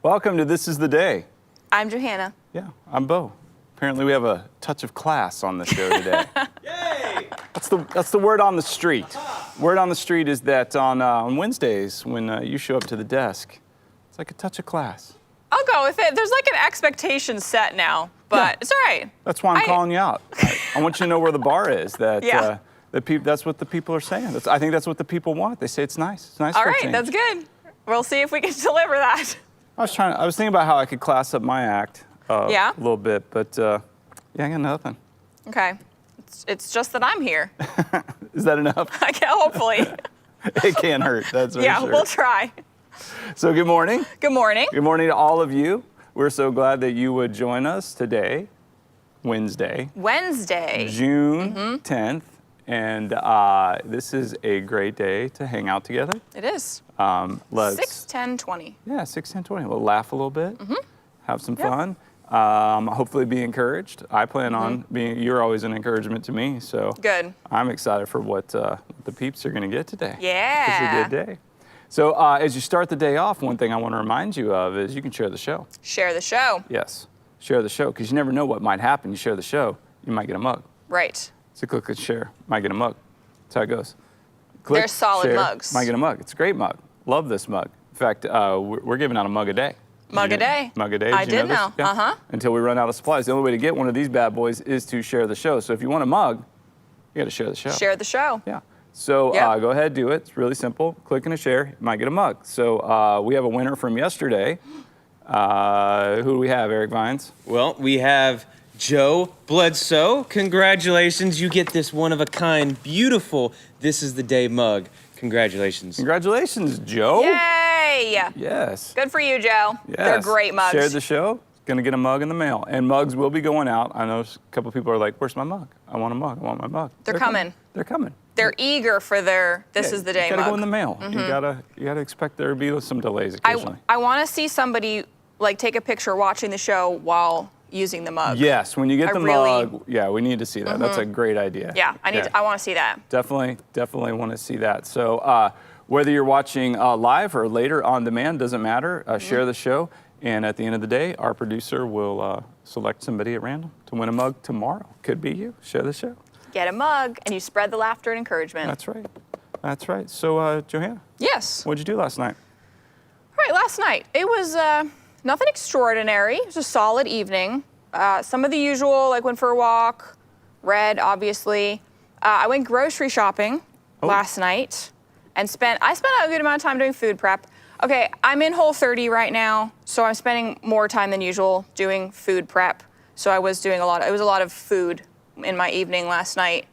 Welcome to This Is the Day. I'm Johanna. Yeah, I'm Bo. Apparently we have a touch of class on the show today. Yay! That's the word on the street. Word on the street is that on Wednesdays when you show up to the desk, it's like a touch of class. I'll go with it. There's like an expectation set now, but Yeah. it's all right. That's why I'm calling you out. I want you to know where the bar is. That Yeah. That's what the people are saying. I think that's what the people want. They say it's nice. It's nice All for a right, change. that's good. We'll see if we can deliver that. I was thinking about how I could class up my act Yeah? a little bit, but yeah, I got nothing. Okay. It's just that I'm here. Is that enough? Hopefully. It can't hurt. That's for Yeah, sure. we'll try. So good morning. Good morning. Good morning to all of you. We're so glad that you would join us today, Wednesday, Wednesday. June 10th. And this is a great day to hang out together. It is. Let's 6/10/20. Yeah, 6, 10, 20. We'll laugh a little bit, have some Yep. fun, hopefully be encouraged. I plan on being, you're always an encouragement to me, so Good. I'm excited for what the peeps are going to get today. Yeah. It's a good day. So as you start the day off, one thing I want to remind you of is you can share the show. Share the show. Yes, share the show, because you never know what might happen. You share the show, you might get a mug. Right. So click and share, might get a mug. That's how it goes. Click, They're solid share, mugs. Might get a mug. It's a great mug. Love this mug. In fact, we're giving out a mug a day. Mug a day. Mug a day. I Did you did know know. this? Yeah. Uh-huh. Until we run out of supplies. The only way to get one of these bad boys is to share the show. So if you want a mug, you got to share the show. Share the show. Yeah. So Yep. go ahead, do it. It's really simple. Click and a share. You might get a mug. So we have a winner from yesterday. Who do we have, Eric Vines? Well, we have Joe Bledsoe. Congratulations. You get this one-of-a-kind, beautiful This Is the Day mug. Congratulations. Congratulations, Joe. Yay! Yes. Good for you, Joe. Yes. They're great mugs. Shared the show. Going to get a mug in the mail. And mugs will be going out. I know a couple people are like, where's my mug? I want a mug. I want my mug. They're coming. They're coming. They're eager for their This Is the Day You gotta mug. go in the mail. You gotta expect there to be some delays occasionally. I want to see somebody like take a picture watching the show while using the mug. Yes, when you get I the really- mug, yeah, we need to see that. That's a great idea. Yeah, I want to see that. Definitely want to see that. So whether you're watching live or later on demand, doesn't matter. Share the show, and at the end of the day, our producer will select somebody at random to win a mug tomorrow. Could be you. Share the show. Get a mug, and you spread the laughter and encouragement. That's right. That's right. So Johanna, Yes. what'd you do last night? All right, last night. It was nothing extraordinary. It was a solid evening. Some of the usual, like went for a walk, read, obviously. I went grocery shopping last night and I spent a good amount of time doing food prep. Okay, I'm in Whole30 right now, so I'm spending more time than usual doing food prep. So I was doing it was a lot of food in my evening last night.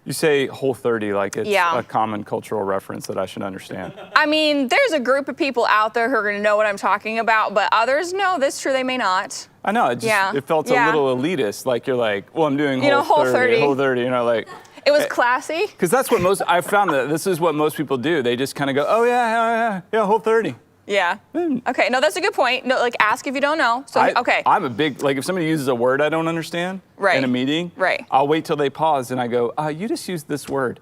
You say Whole30 like it's Yeah. a common cultural reference that I should understand. I mean, there's a group of people out there who are going to know what I'm talking about, but others, no, that's true, they may not. I know, it felt a Yeah. little elitist, like you're like, well, I'm doing Whole30. Whole30, you know, like. It was classy. Because that's what I found that this is what most people do. They just kind of go, oh yeah, Whole30. Yeah. Okay, no, that's a good point. No, like, ask if you don't know. So, okay. I'm a big, like if somebody uses a word I don't understand Right. in a meeting, Right. I'll wait till they pause and I go, you just used this word.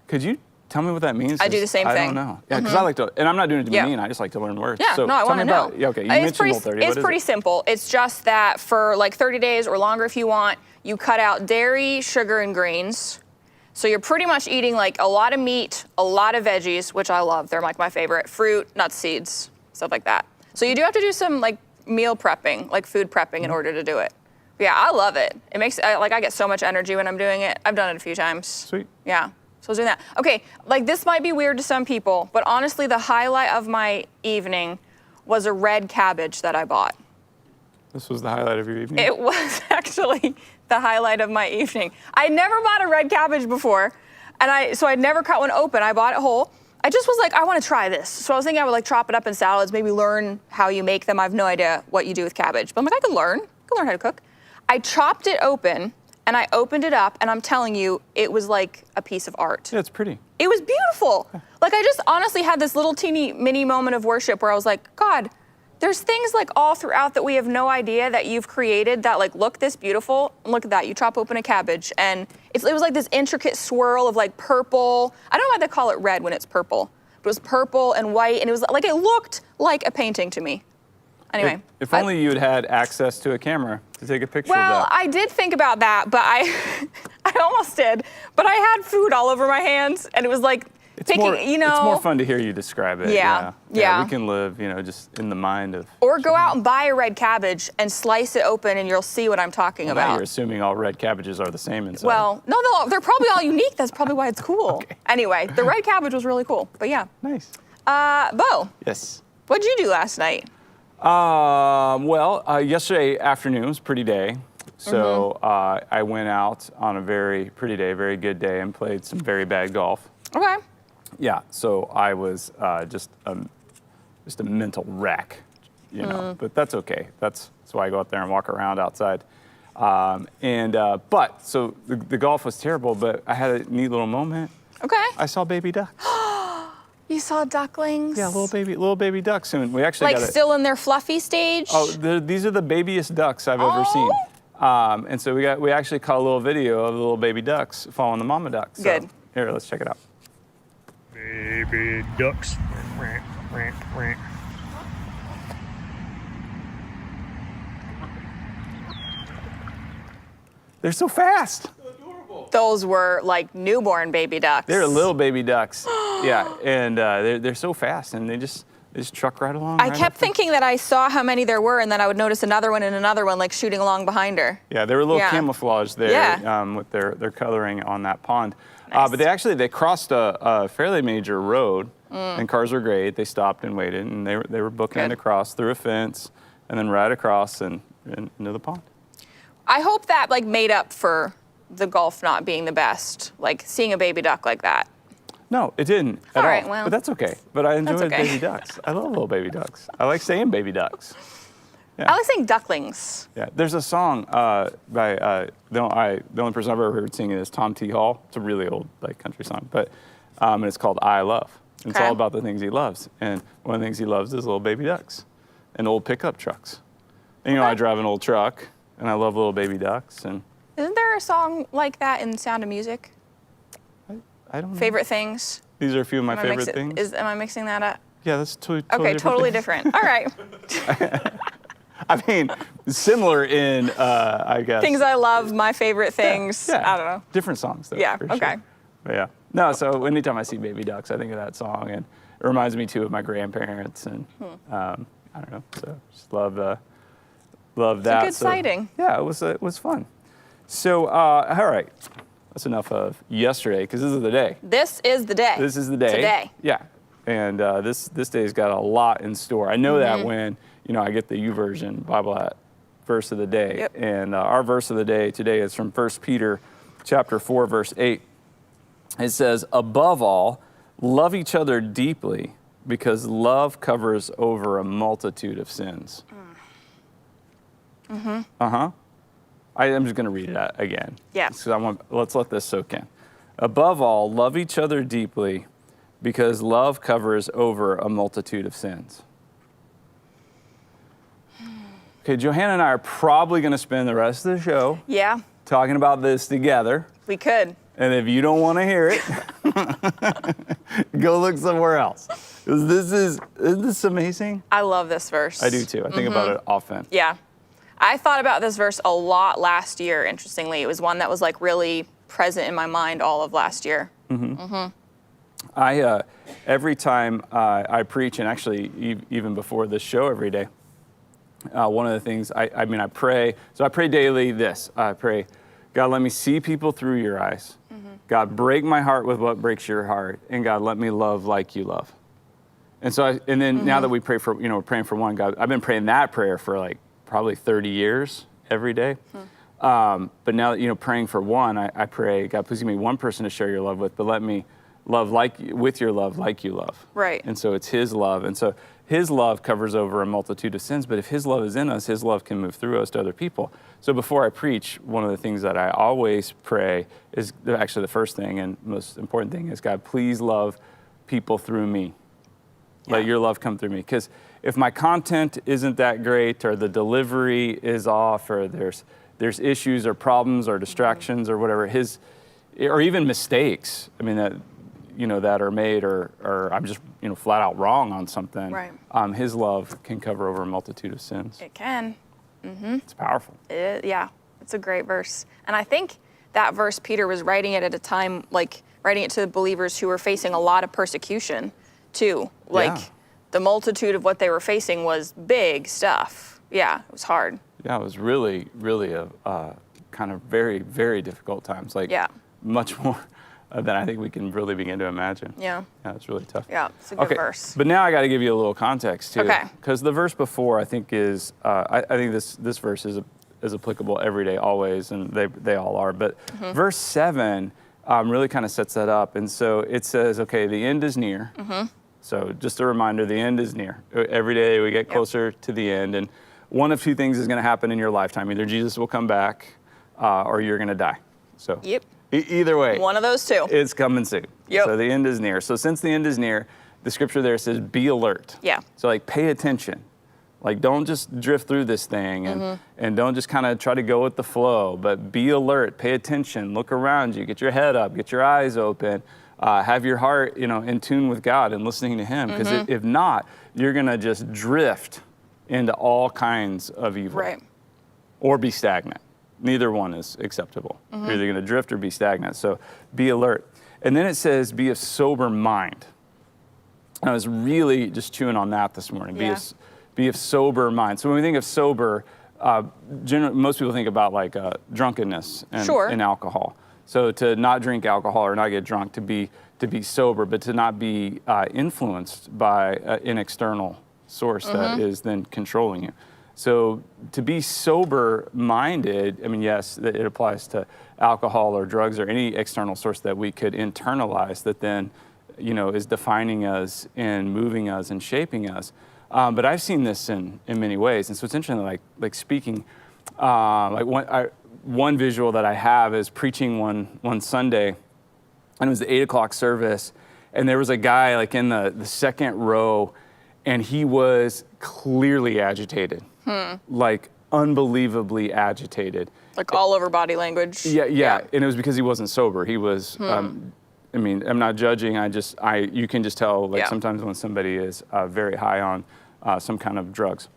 Could you tell me what that means? I do the same I thing. don't know. Yeah, because I like to, and I'm not doing it to be Yeah. mean, I just like to learn words. Yeah, so no, I tell want me to know. about it. Yeah, okay, you It's mentioned pretty, Whole30. it's What is pretty it? simple. It's just that for like 30 days or longer if you want, you cut out dairy, sugar, and greens. So you're pretty much eating like a lot of meat, a lot of veggies, which I love. They're like my favorite. Fruit, nuts, seeds, stuff like that. So you do have to do some like meal prepping, like food prepping in order to do it. But yeah, I love it. It makes, I get so much energy when I'm doing it. I've done it a few times. Sweet. Yeah, so I was doing that. Okay, like this might be weird to some people, but honestly, the highlight of my evening was a red cabbage that I bought. This was the highlight of your evening? It was actually the highlight of my evening. I never bought a red cabbage before, and so I'd never cut one open. I bought it whole. I just was like, I want to try this. So I was thinking I would like chop it up in salads, maybe learn how you make them. I have no idea what you do with cabbage, but I'm like, I can learn how to cook. I chopped it open, and I opened it up, and I'm telling you, it was like a piece of art. Yeah, it's pretty. It was beautiful. Like I just honestly had this little teeny mini moment of worship where I was like, God, there's things like all throughout that we have no idea that you've created that like look this beautiful. And look at that, you chop open a cabbage and it was like this intricate swirl of like purple. I don't know why they call it red when it's purple. It was purple and white and it was like, it looked like a painting to me. Anyway. If only you'd had access to a camera to take a picture Well, of that. I did think about that, but I almost did. But I had food all over my hands, and it was like picking, It's more fun to hear you describe it. Yeah. We can live, just in the mind of. Or go out and buy a red cabbage and slice it open, and you'll see what I'm talking Now about. you're assuming all red cabbages are the same inside. Well, no, they're probably all unique. That's probably why it's cool. Okay. Anyway, the red cabbage was really cool. But yeah. Nice. Bo, Yes. what'd you do last night? Yesterday afternoon was a pretty day. So I went out on a very pretty day, very good day, and played some very bad golf. Okay. Yeah, so I was just a mental wreck, but that's okay. That's why I go out there and walk around outside. So the golf was terrible, but I had a neat little moment. Okay. I saw baby ducks. You saw ducklings? Yeah, little baby ducks. And we actually Like still in their fluffy stage? Oh, these are the babiest ducks I've ever seen. And so we actually caught a little video of the little baby ducks following the mama ducks. So, Good. Here, let's check it out. Baby ducks. They're so fast. Those were like newborn baby ducks. They're little baby ducks. Yeah, and they're so fast, and they just truck right along. I right kept up there. thinking that I saw how many there were, and then I would notice another one and another one, like shooting along behind her. Yeah, they were a little Yeah. camouflaged there Yeah. with their coloring on that pond. Nice. But they crossed a fairly major road, and cars were great. They stopped and waited, and they were booking Good. across through a fence, and then right across and into the pond. I hope that like made up for the golf not being the best, like seeing a baby duck like that. No, it didn't at All all. right, well, but that's okay. But I enjoyed okay. baby ducks. I love little baby ducks. I like saying baby ducks. Yeah. I like saying ducklings. Yeah, there's a song by the only person I've ever heard sing it is Tom T. Hall. It's a really old country song, but and it's called "I Love." And It's Okay. all about the things he loves, and one of the things he loves is little baby ducks, and old pickup trucks. And I drive an old truck, and I love little baby ducks, and Isn't there a song like that in Sound of Music? I don't know. Favorite things. These are a few of my Am I favorite mixing- things. Am I mixing that up? Yeah, that's totally Okay, totally things. different. All right. I mean, similar in I guess Things I love, my favorite things. Yeah. I don't know. Different songs, though. Yeah, for okay. Sure. But yeah. No, so anytime I see baby ducks, I think of that song, and it reminds me too of my grandparents, and I don't know. So just love that. good sighting. Yeah, it was fun. So all right, that's enough of yesterday because this is the day. This is the day. This is the day. Today. Yeah, and this day's got a lot in store. I know that when I get the YouVersion Bible app verse of the day, Yep. and our verse of the day today is from 1 Peter chapter 4, verse 8. It says, "Above all, love each other deeply, because love covers over a multitude of sins." I'm just going to read it again. Yeah. So let's let this soak in. Above all, love each other deeply, because love covers over a multitude of sins. Okay, Johanna and I are probably going to spend the rest of the show Yeah, talking about this together. we could. And if you don't want to hear it, go look somewhere else. 'Cause isn't this amazing? I love this verse. I do too. I think about it often. Yeah. I thought about this verse a lot last year, interestingly. It was one that was like really present in my mind all of last year. I every time I preach, and actually even before this show every day, one of the things I pray. So I pray daily. I pray, God, let me see people through your eyes. God, break my heart with what breaks your heart, and God, let me love like you love. And so, now that we pray for, we're praying for one. God, I've been praying that prayer for probably 30 years every day. But now that praying for one, I pray, God, please give me one person to share your love with, but let me love with your love like you love. Right. And so it's his love. And so his love covers over a multitude of sins, but if his love is in us, his love can move through us to other people. So before I preach, one of the things that I always pray is actually the first thing and most important thing is, God, please love people through me. Let your love come through me. Because if my content isn't that great, or the delivery is off, or there's issues or problems or distractions or whatever, or even mistakes. I mean, that are made, or I'm just, flat out wrong on something. Right. His love can cover over a multitude of sins. It can. It's powerful. Yeah, it's a great verse. And I think that verse, Peter was writing it at a time, like writing it to the believers who were facing a lot of persecution too. Like the multitude of what they were facing was big stuff. Yeah, it was hard. Yeah, it was really, really a kind of very, very difficult times. Like much more than I think we can really begin to imagine. Yeah. Yeah, it's really tough. Yeah, it's a good verse. But now I got to give you a little context too. Okay. Because the verse before I think is, I think this verse is applicable every day, always, and they all are. But verse 7 really kind of sets that up. And so it says, okay, the end is near. So just a reminder, the end is near. Every day we get closer to the end. And one of two things is going to happen in your lifetime. Either Jesus will come back or you're going to die. So either way. One of those two. It's coming soon. Yep. So the end is near. So since the end is near, the scripture there says, be alert. Yeah. So like pay attention. Like don't just drift through this thing and don't just kind of try to go with the flow, but be alert, pay attention, look around you, get your head up, get your eyes open, have your heart, in tune with God and listening to him. Because if not, you're going to just drift into all kinds of evil. Right. Or be stagnant. Neither one is acceptable. You're either going to drift or be stagnant. So be alert. And then it says, be of sober mind. And I was really just chewing on that this morning. Be of sober mind. So when we think of sober, generally, most people think about like drunkenness and alcohol. So to not drink alcohol or not get drunk, to be sober, but to not be influenced by an external source that is then controlling you. So to be sober-minded, I mean, yes, it applies to alcohol or drugs or any external source that we could internalize that then, is defining us and moving us and shaping us. But I've seen this in many ways, and so it's interesting. Like speaking, like one visual that I have is preaching one Sunday, and it was the 8 o'clock service, and there was a guy like in the second row, and he was clearly agitated, like unbelievably agitated, like all over body language. Yeah, and it was because he wasn't sober. He was. I mean, I'm not judging. You can just tell. Like sometimes when somebody is very high on some kind of drugs,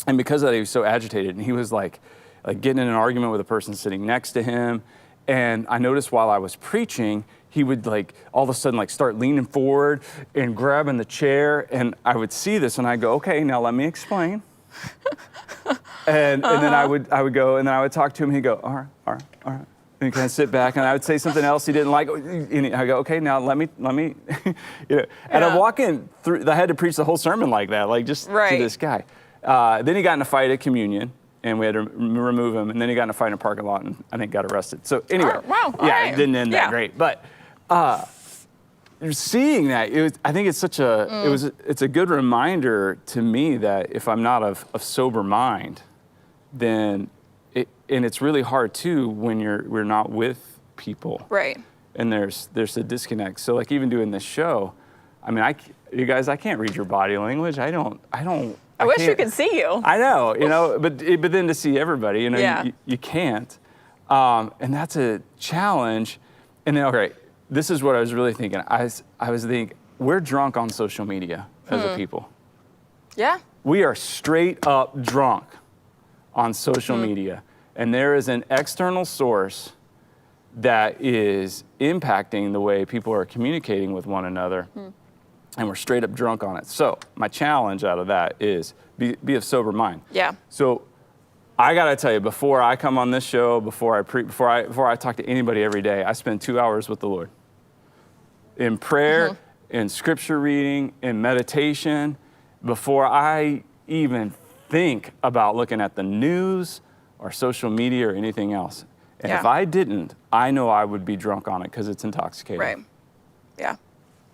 and because of that, he was so agitated, and he was like getting in an argument with a person sitting next to him. And I noticed while I was preaching, he would like all of a sudden like start leaning forward and grabbing the chair, and I would see this, and I go, okay, now let me explain. and then I would go, and then I would talk to him. He'd go, all right. And he'd kind of sit back, and I would say something else he didn't like. And I go, okay, now let me, And I'm walking through. I had to preach the whole sermon like that, like just to this guy. Then he got in a fight at communion, and we had to remove him. And then he got in a fight in a parking lot, and I think got arrested. So anyway, it didn't end that great. But seeing that, I think it's such a it's a good reminder to me that if I'm not of sober mind, then and it's really hard too when we're not with people, right? And there's a disconnect. So like even doing this show, I mean, you guys, I can't read your body language. I wish we could see you. I know, but then to see everybody, you can't, and that's a challenge. And then okay, this is what I was really thinking. I was thinking we're drunk on social media as a people. Yeah. We are straight up drunk on social media. And there is an external source that is impacting the way people are communicating with one another. And we're straight up drunk on it. So my challenge out of that is be of sober mind. Yeah. So I gotta tell you, before I come on this show, before I talk to anybody every day, I spend 2 hours with the Lord. In prayer, in scripture reading, in meditation, before I even think about looking at the news or social media or anything else. And if I didn't, I know I would be drunk on it because it's intoxicating. Right. Yeah.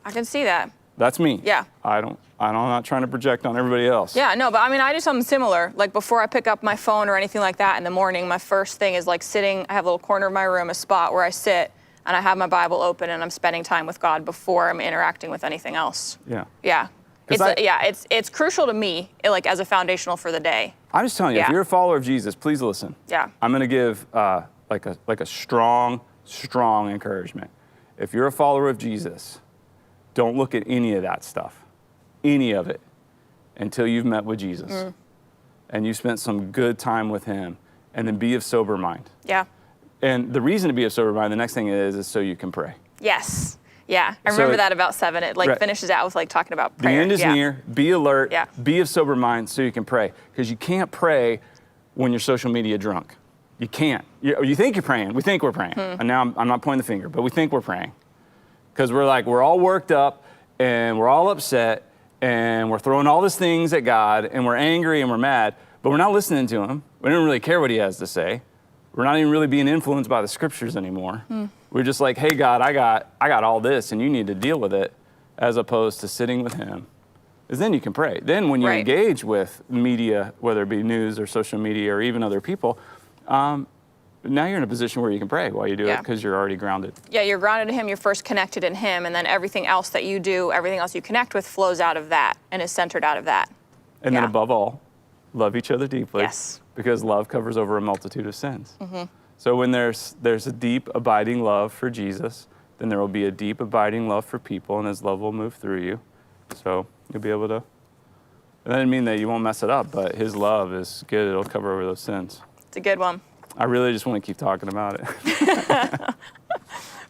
I can see that. That's me. Yeah. I'm not trying to project on everybody else. Yeah, no, but I mean, I do something similar. Like before I pick up my phone or anything like that in the morning, my first thing is like sitting, I have a little corner of my room, a spot where I sit and I have my Bible open and I'm spending time with God before I'm interacting with anything else. Yeah. Yeah. It's crucial to me, like as a foundational for the day. I'm just telling you, if you're a follower of Jesus, please listen. Yeah. I'm going to give like a strong encouragement. if you're a follower of Jesus, don't look at any of that stuff, any of it, until you've met with Jesus and you spent some good time with him, and then be of sober mind. Yeah. And the reason to be of sober mind, the next thing is so you can pray. Yes. Yeah. I remember that about 7. It Right. finishes out with talking about prayer. The end is near. Be alert. Yeah. Be of sober mind so you can pray. Because you can't pray when you're social media drunk. You can't. You think you're praying. We think we're praying. And now I'm not pointing the finger, but we think we're praying. Because we're all worked up and we're all upset and we're throwing all these things at God and we're angry and we're mad, but we're not listening to him. We don't really care what he has to say. We're not even really being influenced by the scriptures anymore. We're just like, hey, God, I got all this and you need to deal with it, as opposed to sitting with him. Because then you can pray. Then when you Right. engage with media, whether it be news or social media or even other people, now you're in a position where you can pray while you do it, because you're already grounded. Yeah, you're grounded in him, you're first connected in him, and then everything else that you do, everything else you connect with flows out of that and is centered out of that. And then Yeah. above all, love each other deeply. Yes. Because love covers over a multitude of sins. So when there's a deep, abiding love for Jesus, then there will be a deep, abiding love for people, and his love will move through you. So you'll be able to, it doesn't mean that you won't mess it up, but his love is good. It'll cover over those sins. It's a good one. I really just want to keep talking about it.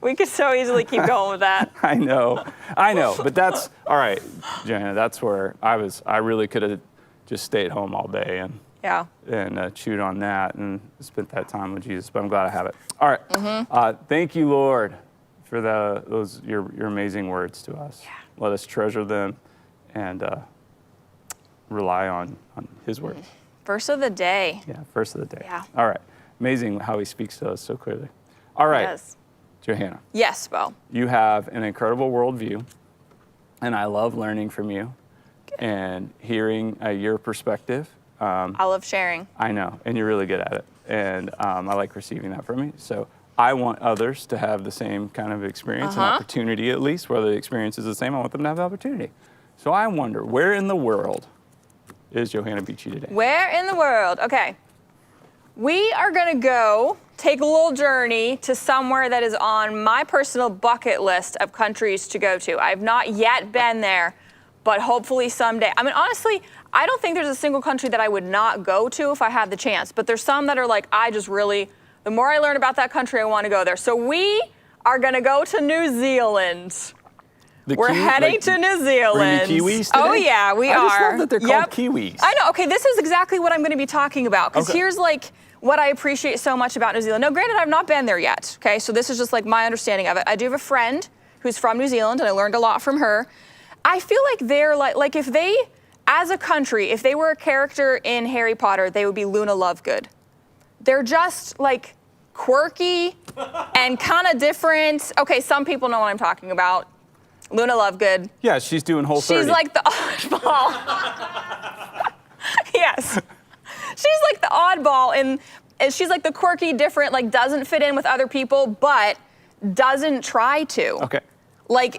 We could so easily keep going with that. I know, but that's, all right, Johanna, that's where I really could have just stayed home all day and chewed on that and spent that time with Jesus, but I'm glad I have it. All right, thank you, Lord, for your amazing words to us. Yeah. Let us treasure them and rely on his word. Verse of the day. Yeah, first of the day. Yeah. All right, amazing how he speaks to us so clearly. All right, Yes. Johanna. Yes, Bo. You have an incredible worldview, and I love learning from you and hearing your perspective. I love sharing. I know, and you're really good at it, and I like receiving that from you. So I want others to have the same kind of experience and opportunity, at least, whether the experience is the same. I want them to have the opportunity. So I wonder, where in the world is Johanna Beachy today? Where in the world? Okay. We are going to go take a little journey to somewhere that is on my personal bucket list of countries to go to. I've not yet been there, but hopefully someday. I mean, honestly, I don't think there's a single country that I would not go to if I had the chance, but there's some that are like, the more I learn about that country, I want to go there. So we are going to go to New Zealand. We're heading to New Zealand. We're gonna be Kiwis today? Oh yeah, we are. I just love that they're called Kiwis. I know. Okay, this is exactly what I'm going to be talking about, because here's what I appreciate so much about New Zealand. Now, granted, I've not been there yet. Okay, so this is just my understanding of it. I do have a friend who's from New Zealand, and I learned a lot from her. I feel like they're like if they, as a country, if they were a character in Harry Potter, they would be Luna Lovegood. They're just quirky and kind of different. Okay, some people know what I'm talking about. Luna Lovegood. Yeah, she's doing Whole30. She's like the oddball. Yes. She's like the oddball, and she's like the quirky, different, doesn't fit in with other people, but doesn't try to. Okay.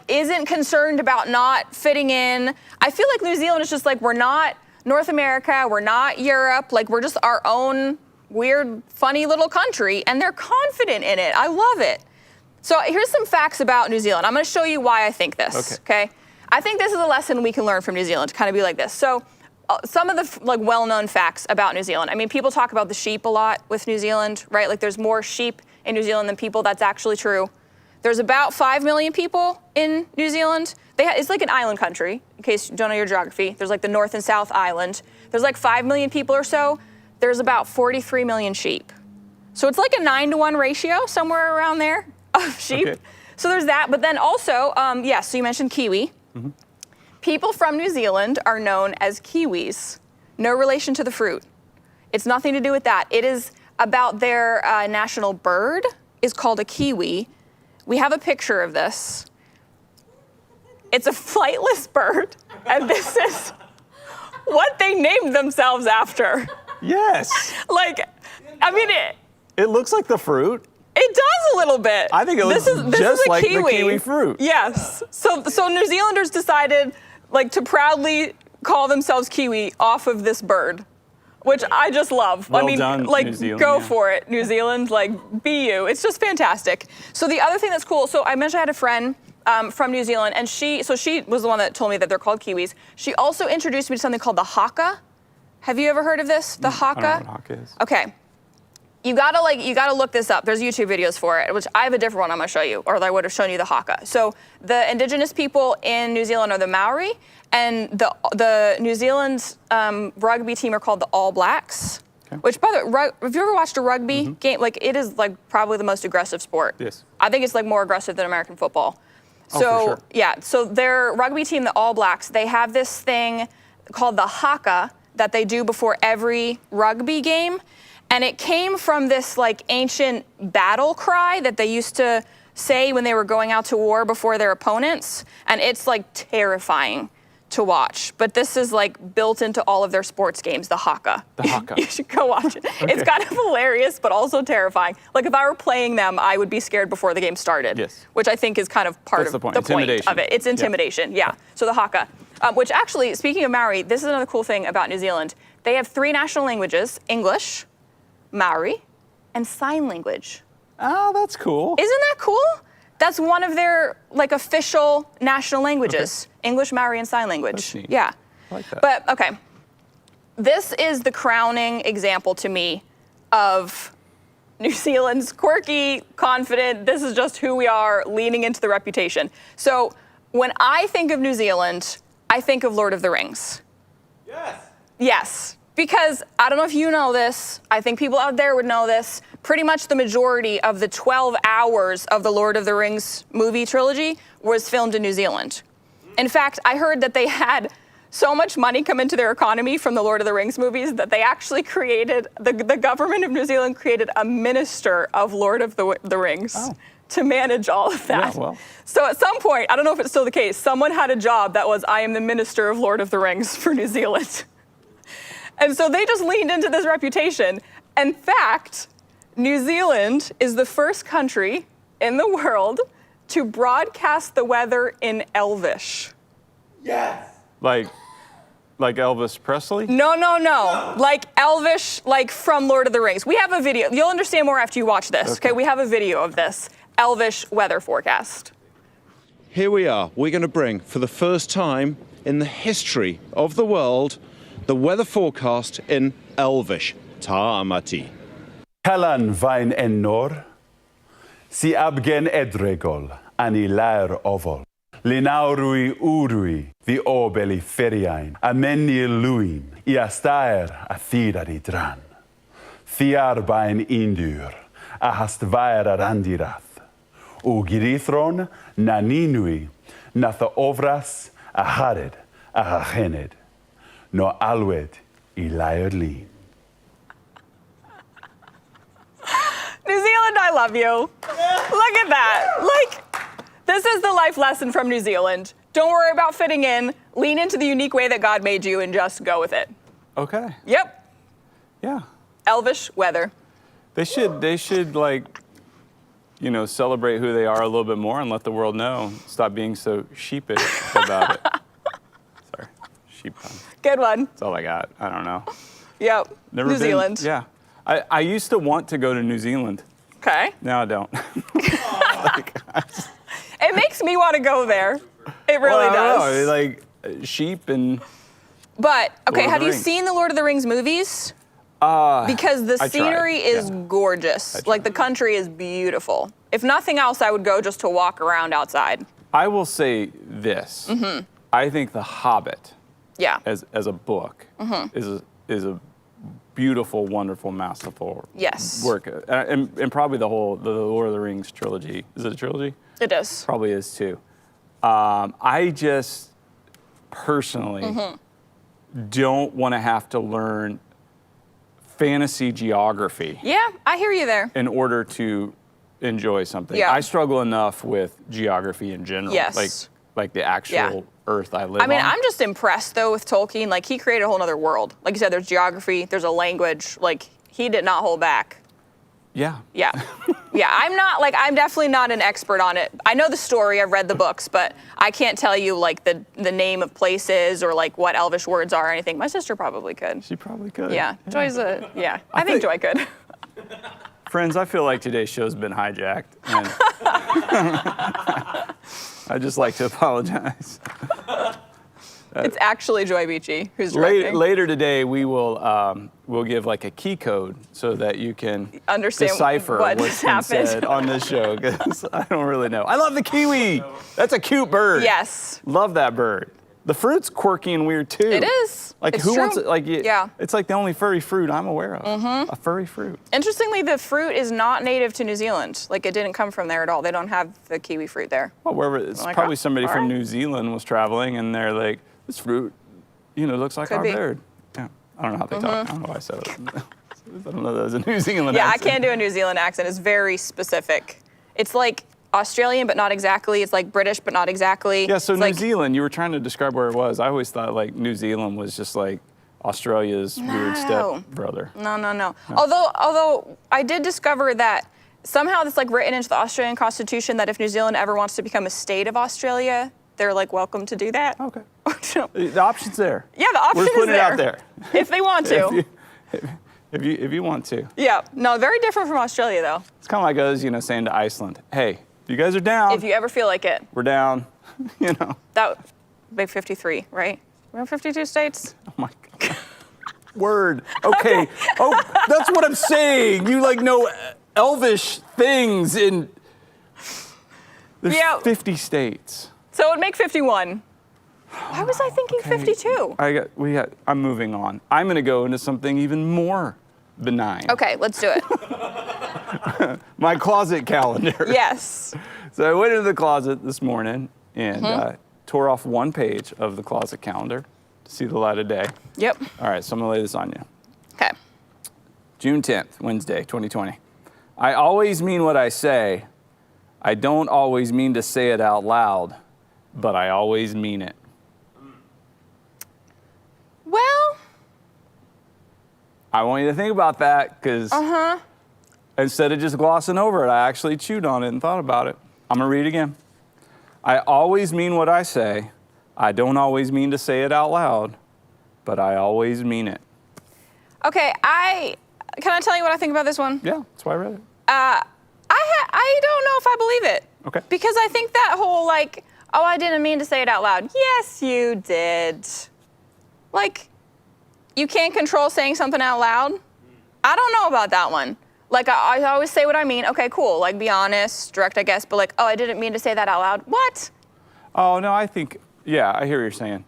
Isn't concerned about not fitting in. I feel like New Zealand is just we're not North America, we're not Europe, we're just our own weird, funny little country, and they're confident in it. I love it. So here's some facts about New Zealand. I'm going to show you why I think this, okay? I think this is a lesson we can learn from New Zealand to kind of be like this. So some of the well-known facts about New Zealand. I mean, people talk about the sheep a lot with New Zealand, right? There's more sheep in New Zealand than people. That's actually true. There's about 5 million people in New Zealand. It's like an island country, in case you don't know your geography. There's the North and South Island. There's 5 million people or so. There's about 43 million sheep. So it's a 9-to-1 ratio, somewhere around there, of sheep. Okay. So there's that. But then also, so you mentioned kiwi. Mm-hmm. People from New Zealand are known as Kiwis. No relation to the fruit. It's nothing to do with that. It is about their national bird is called a kiwi. We have a picture of this. It's a flightless bird, and this is what they named themselves after. Yes. It looks like the fruit. It does a little bit. I think it looks just like the kiwi fruit. Yes. So New Zealanders decided to proudly call themselves Kiwi off of this bird. which I just love. Well I mean, done, like, New Zealand, go yeah. for it, New Zealand. Like, be you. It's just fantastic. So the other thing that's cool. So I mentioned I had a friend from New Zealand, and she was the one that told me that they're called Kiwis. She also introduced me to something called the haka. Have you ever heard of this? The haka? I don't know what haka is. Okay. You gotta look this up. There's YouTube videos for it, which I have a different one I'm gonna show you, or I would have shown you the haka. So the indigenous people in New Zealand are the Maori, and the New Zealand rugby team are called the All Blacks. Okay. Which, by the way, have you ever watched a rugby game? Like, it is like probably the most aggressive sport. Yes. I think it's like more aggressive than American football. Oh, So for sure. yeah, so their rugby team, the All Blacks, they have this thing called the haka that they do before every rugby game. And it came from this like ancient battle cry that they used to say when they were going out to war before their opponents. And it's like terrifying to watch. But this is like built into all of their sports games, the haka. The haka. You should go watch it. It's kind of hilarious, but also terrifying. Like, if I were playing them, I would be scared before the game started. Yes. Which I think is kind of part That's of the point. the point Intimidation. of it. It's intimidation, yeah. So the haka. Which actually, speaking of Maori, this is another cool thing about New Zealand. They have 3 national languages: English, Maori, and sign language. Oh, that's cool. Isn't that cool? That's one of their like official national languages: English, Maori, and sign language. That's neat. Yeah. I like that. But okay, this is the crowning example to me of New Zealand's quirky, confident. This is just who we are, leaning into the reputation. So when I think of New Zealand, I think of Lord of the Rings. Yes, because I don't know if you know this, I think people out there would know this, pretty much the majority of the 12 hours of the Lord of the Rings movie trilogy was filmed in New Zealand. In fact, I heard that they had so much money come into their economy from the Lord of the Rings movies that they actually created, the government of New Zealand created a minister of Lord of the Rings to manage all of that. Yeah, well. So at some point, I don't know if it's still the case, someone had a job that was, I am the minister of Lord of the Rings for New Zealand. And so they just leaned into this reputation. In fact, New Zealand is the first country in the world to broadcast the weather in Elvish. Like Elvis Presley? No. Like Elvish, like from Lord of the Rings. We have a video. You'll understand more after you watch this, okay? We have a video of this Elvish weather forecast. Here we are. We're going to bring, for the first time in the history of the world, the weather forecast in Elvish. Ta amati. Kalan vain enor, si abgen edregol, ani lair ovol. Linaurui urui, the obeli feriain, ameni luin, iastair a thirari dran. Thiar bain indur, a hast vaira randirath. U girithron naninui, natha ovras a hared a hagened. No alwed I lair lin. New Zealand, I love you. Look at that. Like, this is the life lesson from New Zealand. Don't worry about fitting in. Lean into the unique way that God made you and just go with it. Okay. Yep. Yeah. Elvish weather. They should like, celebrate who they are a little bit more and let the world know. Stop being so sheepish about it. Sorry, sheep pun. Good one. That's all I got. I don't know. Yep. Never New been- Zealand. Yeah. I used to want to go to New Zealand. Okay. Now I don't. It makes me want to go there. It really Well, I don't does. know, like sheep and But, okay, Lord of have the you Rings. seen the Lord of the Rings movies? Because the I tried, scenery is yeah. gorgeous. Like, the country is beautiful. If nothing else, I would go just to walk around outside. I will say this. I think The Hobbit Yeah. as a book is a beautiful, wonderful, masterful Yes. work. And probably the Lord of the Rings trilogy. Is it a trilogy? It is. Probably is too. I just personally don't want to have to learn fantasy geography Yeah, I hear you there. in order to enjoy something. Yeah. I struggle enough with geography in general. Yes. Like the actual earth I live I mean, on. I'm just impressed, though, with Tolkien. Like, he created a whole other world. Like you said, there's geography, there's a language. Like, he did not hold back. Yeah. Yeah. Yeah, I'm definitely not an expert on it. I know the story, I've read the books, but I can't tell you like the name of places or like what Elvish words are or anything. My sister probably could. She probably could. Yeah, Joy's I think Joy could. Friends, I feel like today's show's been hijacked. And I'd just like to apologize. It's actually Joy Beachy who's directing. Later today, we'll give like a key code so that you can Understand decipher what what's just been happened. said on this show, because I don't really know. I love the kiwi. That's a cute bird. Yes. Love that bird. The fruit's quirky and weird too. It is. Like It's who true. wants it? Like Yeah. It's like the only furry fruit I'm aware of. A furry fruit. Interestingly, the fruit is not native to New Zealand. Like it didn't come from there at all. They don't have the kiwi fruit there. Well, wherever it's Like, probably somebody all from right. New Zealand was traveling and they're like, this fruit, looks like Could our be. bird. Yeah. I don't know how they talk. I don't know why I said it. I don't know that was a New Zealand Yeah, accent. I can't do a New Zealand accent. It's very specific. It's like Australian, but not exactly. It's like British, but not exactly. Yeah, so It's New like, Zealand, you were trying to describe where it was. I always thought like New Zealand was just like Australia's weird No. step brother. No. Although I did discover that somehow it's like written into the Australian Constitution that if New Zealand ever wants to become a state of Australia, they're like welcome to do that. Okay. So- The option's there. yeah, the option We're just is putting it out there. if they want to. If you want to. Yeah, no, very different from Australia though. It's kind of like us, saying to Iceland, hey, if you guys are down, If you ever feel like it, we're down. that big 53, right? We have 52 states. Oh my God. Word. Okay. Oh, that's what I'm saying. You know Elvish things in. There's Yeah. 50 states. So it would make 51. Why was I thinking Okay. 52? I'm moving on. I'm going to go into something even more benign. Okay, let's do it. My closet calendar. Yes. So I went into the closet this morning and tore off one page of the closet calendar to see the light of day. Yep. All right, so I'm going to lay this on you. Okay. June 10th, Wednesday, 2020. I always mean what I say. I don't always mean to say it out loud, but I always mean it. Well, I want you to think about that because instead of just glossing over it, I actually chewed on it and thought about it. I'm going to read it again. I always mean what I say. I don't always mean to say it out loud, but I always mean it. okay, can I tell you what I think about this one? Yeah, that's why I read it. I don't know if I believe it. Okay. Because I think that whole I didn't mean to say it out loud. Yes, you did. You can't control saying something out loud. I don't know about that one. I always say what I mean. Okay, cool. Be honest, direct, I guess. But I didn't mean to say that out loud. What? Oh, no, I think, yeah, I hear what you're saying.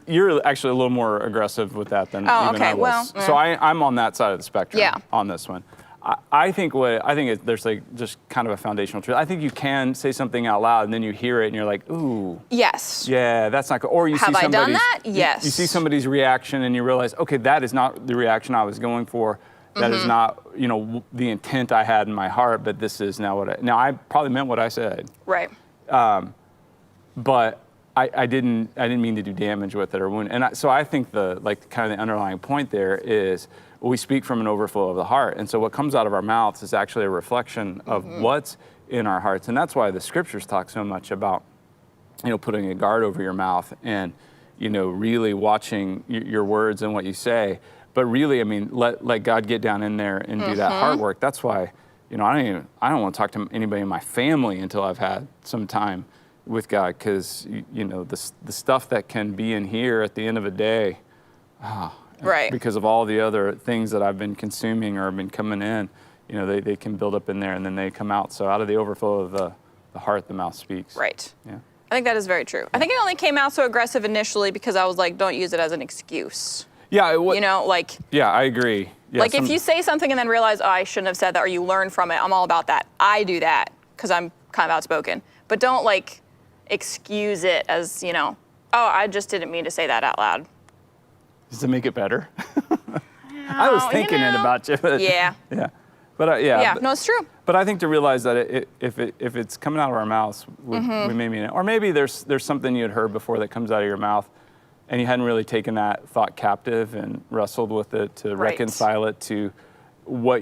You're actually a little more aggressive with that than Oh, even okay, I was. well, So I'm on that side of the spectrum Yeah. on this one. There's just kind of a foundational truth. I think you can say something out loud and then you hear it and you're like, ooh, Yes. yeah, that's not good. Or you Have see I done somebody's that? Yes. You see somebody's reaction and you realize, okay, that is not the reaction I was going for. That is not, the intent I had in my heart, but this is now now I probably meant what I said. Right. But I didn't mean to do damage with it or wound. And so I think the underlying point there is we speak from an overflow of the heart. And so what comes out of our mouths is actually a reflection of what's in our hearts. And that's why the scriptures talk so much about, putting a guard over your mouth and, really watching your words and what you say. But really, let God get down in there and do that heart work. That's why, I don't want to talk to anybody in my family until I've had some time with God, because the stuff that can be in here at the end of a day, Right. because of all the other things that I've been consuming or have been coming in, they can build up in there and then they come out. So out of the overflow of the heart, the mouth speaks. Right. Yeah. I think that is very true. I think it only came out so aggressive initially because I was like, don't use it as an excuse. Yeah. Yeah, I agree. Yeah, if you say something and then realize, oh, I shouldn't have said that, or you learn from it, I'm all about that. I do that because I'm kind of outspoken. But don't excuse it as, oh, I just didn't mean to say that out loud. Does it make it better? I was thinking it about you. But Yeah. Yeah. But yeah. Yeah, But, no, it's true. but I think to realize that if it's coming out of our mouths, we may mean it. Or maybe there's something you had heard before that comes out of your mouth, and you hadn't really taken that thought captive and wrestled with it to Right. reconcile it to what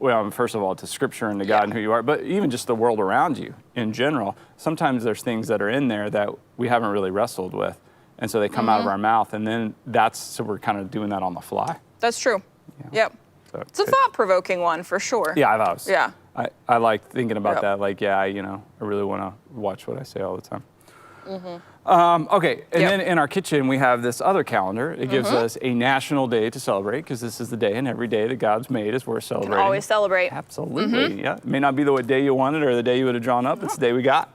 well, first of all, to Scripture and to God and who you are, but even just the world around you in general. Sometimes there's things that are in there that we haven't really wrestled with, and so they come out of our mouth, and then so we're kind of doing that on the fly. That's true. Yeah. Yep. So It's a thought-provoking one for sure. Yeah, I thought it was. Yeah. I like thinking about Yep. that. Like, I really want to watch what I say all the time. Okay, and Yep. then in our kitchen we have this other calendar. It gives us a national day to celebrate because this is the day, and every day that God's made is worth celebrating. Always celebrate. Absolutely, yeah. It may not be the day you wanted or the day you would have drawn up. It's the day we got.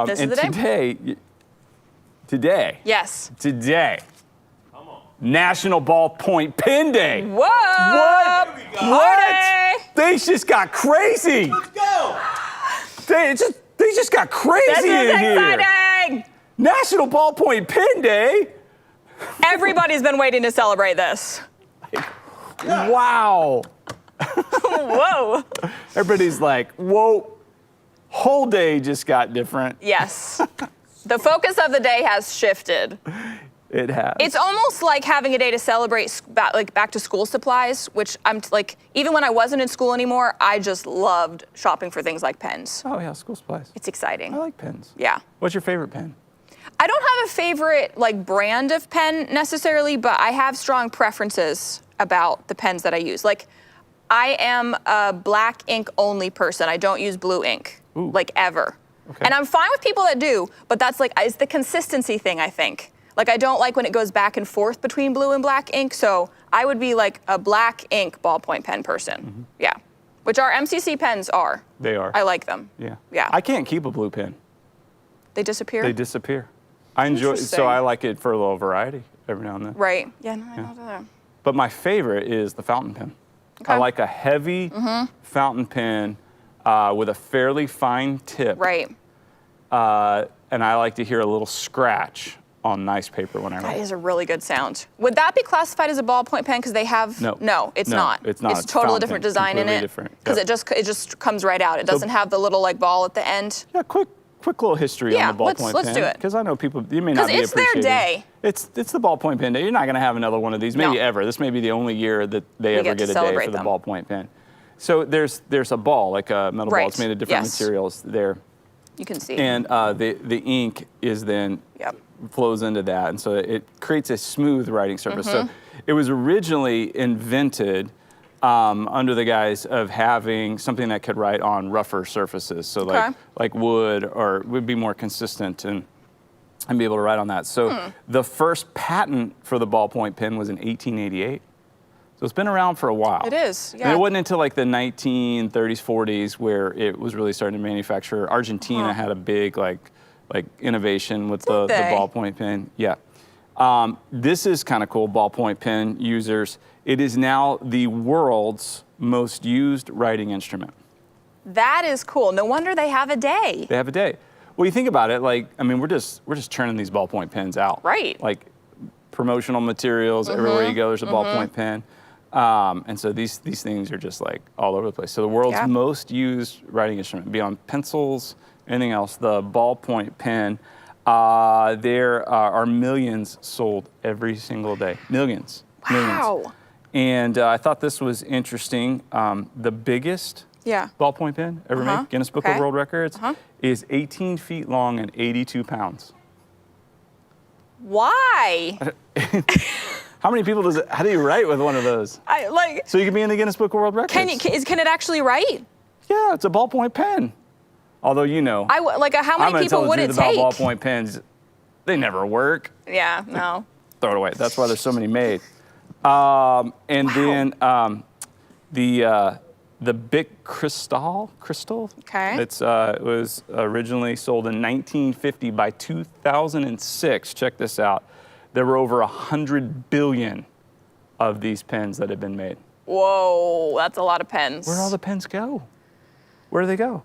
This and is the day. Today, Yes. National Ballpoint Pen Day. Whoa! What? Party! What? They just got crazy. Let's go! They just got crazy This is in here. exciting! National Ballpoint Pen Day. Everybody's been waiting to celebrate this. Wow. Whoa. Everybody's like, whoa. Whole day just got different. Yes. The focus of the day has shifted. It has. It's almost like having a day to celebrate back to school supplies, which I'm even when I wasn't in school anymore, I just loved shopping for things like pens. Oh yeah, school supplies. It's exciting. I like pens. Yeah. What's your favorite pen? I don't have a favorite brand of pen necessarily, but I have strong preferences about the pens that I use. Like, I am a black ink only person. I don't use blue ink, ever. Okay. And I'm fine with people that do, but that's it's the consistency thing, I think. I don't like when it goes back and forth between blue and black ink, so I would be a black ink ballpoint pen person. Yeah. Which our MCC pens are. They are. I like them. Yeah. Yeah. I can't keep a blue pen. They disappear? They disappear. I enjoy Interesting. so I like it for a little variety every now and then. Right. Yeah, no, I don't do that. But my favorite is the fountain pen. Okay. I like a heavy fountain pen with a fairly fine tip. Right. And I like to hear a little scratch on nice paper when I That write. is a really good sound. Would that be classified as a ballpoint pen because they have? No. No, it's No, not. it's not. It's It's totally fountain different pen, design in completely it. different. Because Yep. it just comes right out. It doesn't have the little ball at the end. Yeah, quick little history Yeah, on the ballpoint let's pen. do it. Because I know people, you may not be 'Cause it's their appreciating. day. It's the ballpoint pen day. You're not going to have another one of these, maybe No. ever. This may be the only year that they ever get to get a day celebrate for the them. ballpoint pen. So there's a ball, like a metal ball. Right. It's made of different Yes. materials there. You can see. And the ink is then Yep. flows into that, and so it creates a smooth writing surface. So it was originally invented under the guise of having something that could write on rougher surfaces, so Okay. like wood, or would be more consistent and be able to write on that. So the first patent for the ballpoint pen was in 1888. So it's been around for a while. It is, And yeah. it wasn't until the 1930s, 40s where it was really starting to manufacture. Argentina had a big innovation with the they? ballpoint pen. Yeah. This is kind of cool, ballpoint pen users. It is now the world's most used writing instrument. That is cool. No wonder they have a day. They have a day. Well, you think about it, we're just churning these ballpoint pens out. Right. Like promotional materials, everywhere you go, there's a ballpoint pen. And so these things are just all over the place. So the world's most used writing instrument, beyond pencils, anything else, the ballpoint pen. There are millions sold every single day. Millions. Wow. Millions. And I thought this was interesting. The biggest ballpoint pen ever made, Guinness Book of World Records, is 18 feet long and 82 pounds. Why? How many people how do you write with one of those? So you can be in the Guinness Book of World Records. Can it actually write? Yeah, it's a ballpoint pen. Although, How I'm many gonna people tell the would truth it about take? ballpoint pens. They never work. Yeah, no. Throw it away. That's why there's so many made. Then the Bic Crystal. Okay. It was originally sold in 1950. By 2006, check this out, there were over 100 billion of these pens that had been made. Whoa, that's a lot of pens. Where do all the pens go? Where do they go?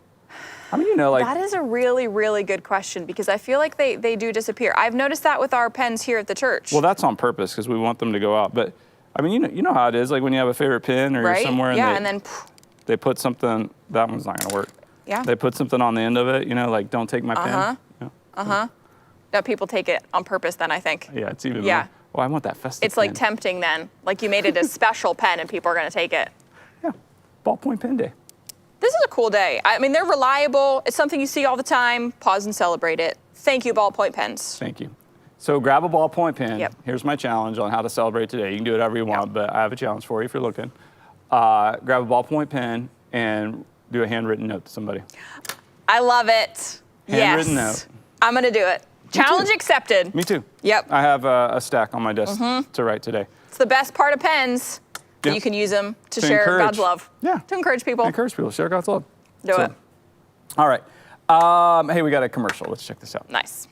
That is a really, really good question because I feel like they do disappear. I've noticed that with our pens here at the church. Well, that's on purpose because we want them to go out. But you know how it is. Like when you have a favorite pen or right? you're somewhere and then they put something. That one's not going to work. Yeah. They put something on the end of it. Like don't take my pen. No, people take it on purpose. Then I think. Yeah, it's even. Yeah. More, I want that festive. It's pen. tempting then. Like you made it a special pen and people are going to take it. Yeah. ballpoint pen day. This is a cool day. I mean, they're reliable. It's something you see all the time. Pause and celebrate it. Thank you, ballpoint pens. Thank you. So grab a ballpoint pen. Yep. Here's my challenge on how to celebrate today. You can do whatever you want, but I have a challenge for you if you're looking. Grab a ballpoint pen and do a handwritten note to somebody. I love it. Handwritten yes. note. I'm going to do it. Challenge too. accepted. Me too. Yep. I have a stack on my desk to write today. It's the best part of pens. That Yep. you can use them to To share encourage. God's love. Yeah. To encourage people. Encourage people, share God's love. Do it. All right. Hey, we got a commercial. Let's check this out. Nice.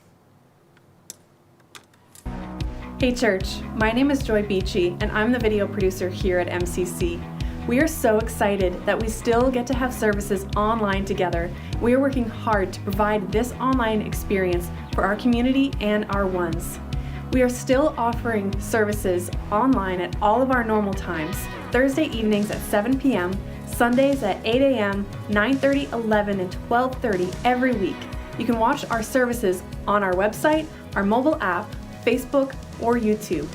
Hey church, my name is Joy Beachy and I'm the video producer here at MCC. We are so excited that we still get to have services online together. We are working hard to provide this online experience for our community and our ones. We are still offering services online at all of our normal times, Thursday evenings at 7 p.m., Sundays at 8 a.m., 9:30, 11, and 12:30 every week. You can watch our services on our website, our mobile app, Facebook, or YouTube.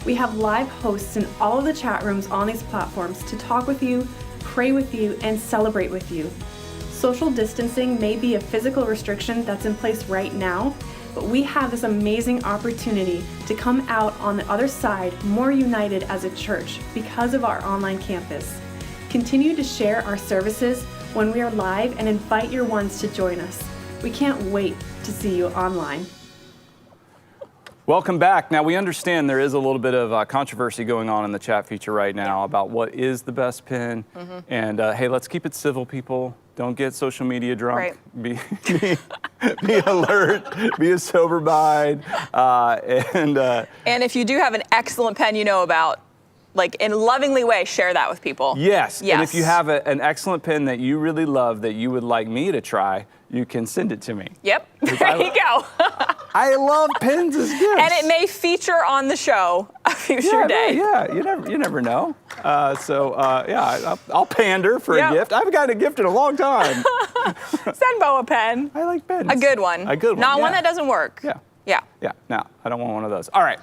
We have live hosts in all of the chat rooms on these platforms to talk with you, pray with you, and celebrate with you. Social distancing may be a physical restriction that's in place right now, but we have this amazing opportunity to come out on the other side more united as a church because of our online campus. Continue to share our services when we are live and invite your ones to join us. We can't wait to see you online. Welcome back. Now, we understand there is a little bit of controversy going on in the chat feature right now about what is the best pen. And hey, let's keep it civil, people. Don't get social media drunk. Right. Be alert. Be a sober mind. And if you do have an excellent pen you know about, like in a lovingly way, share that with people. yes. Yes. And if you have an excellent pen that you really love that you would like me to try, you can send it to me. Yep. There you go. I love pens as gifts. And it may feature on the show a future day. Yeah, you never know. I'll pander for Yep. a gift. I haven't gotten a gift in a long time. Send Bo a pen. I like pens. A good one. A good one. Not one yeah. that doesn't work. Yeah. Yeah. Yeah. No, I don't want one of those. All right.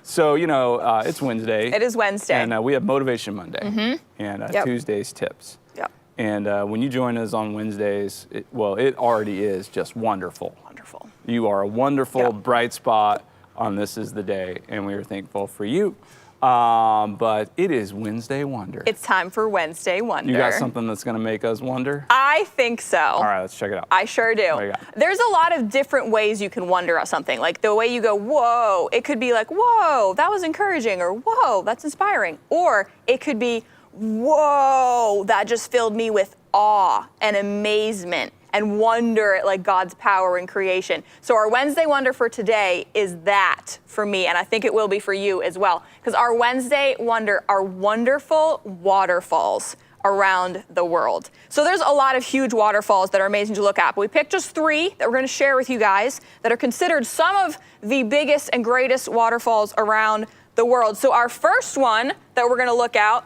So it's Wednesday. It is Wednesday. And we have Motivation Monday. And Yep. Tuesday's tips. Yep. And when you join us on Wednesdays, it already is just wonderful. Wonderful. You are a wonderful Yep. bright spot on This Is the Day, and we are thankful for you. But it is Wednesday Wonder. It's time for Wednesday Wonder. You got something that's going to make us wonder? I think so. All right, let's check it out. I sure do. What do you got? There's a lot of different ways you can wonder at something. Like the way you go, whoa, it could be like, whoa, that was encouraging, or whoa, that's inspiring. Or it could be, whoa, that just filled me with awe and amazement and wonder at like God's power in creation. So our Wednesday Wonder for today is that for me, and I think it will be for you as well. Because our Wednesday Wonder are wonderful waterfalls around the world. So there's a lot of huge waterfalls that are amazing to look at, but we picked just 3 that we're gonna share with you guys that are considered some of the biggest and greatest waterfalls around the world. So our first one that we're gonna look at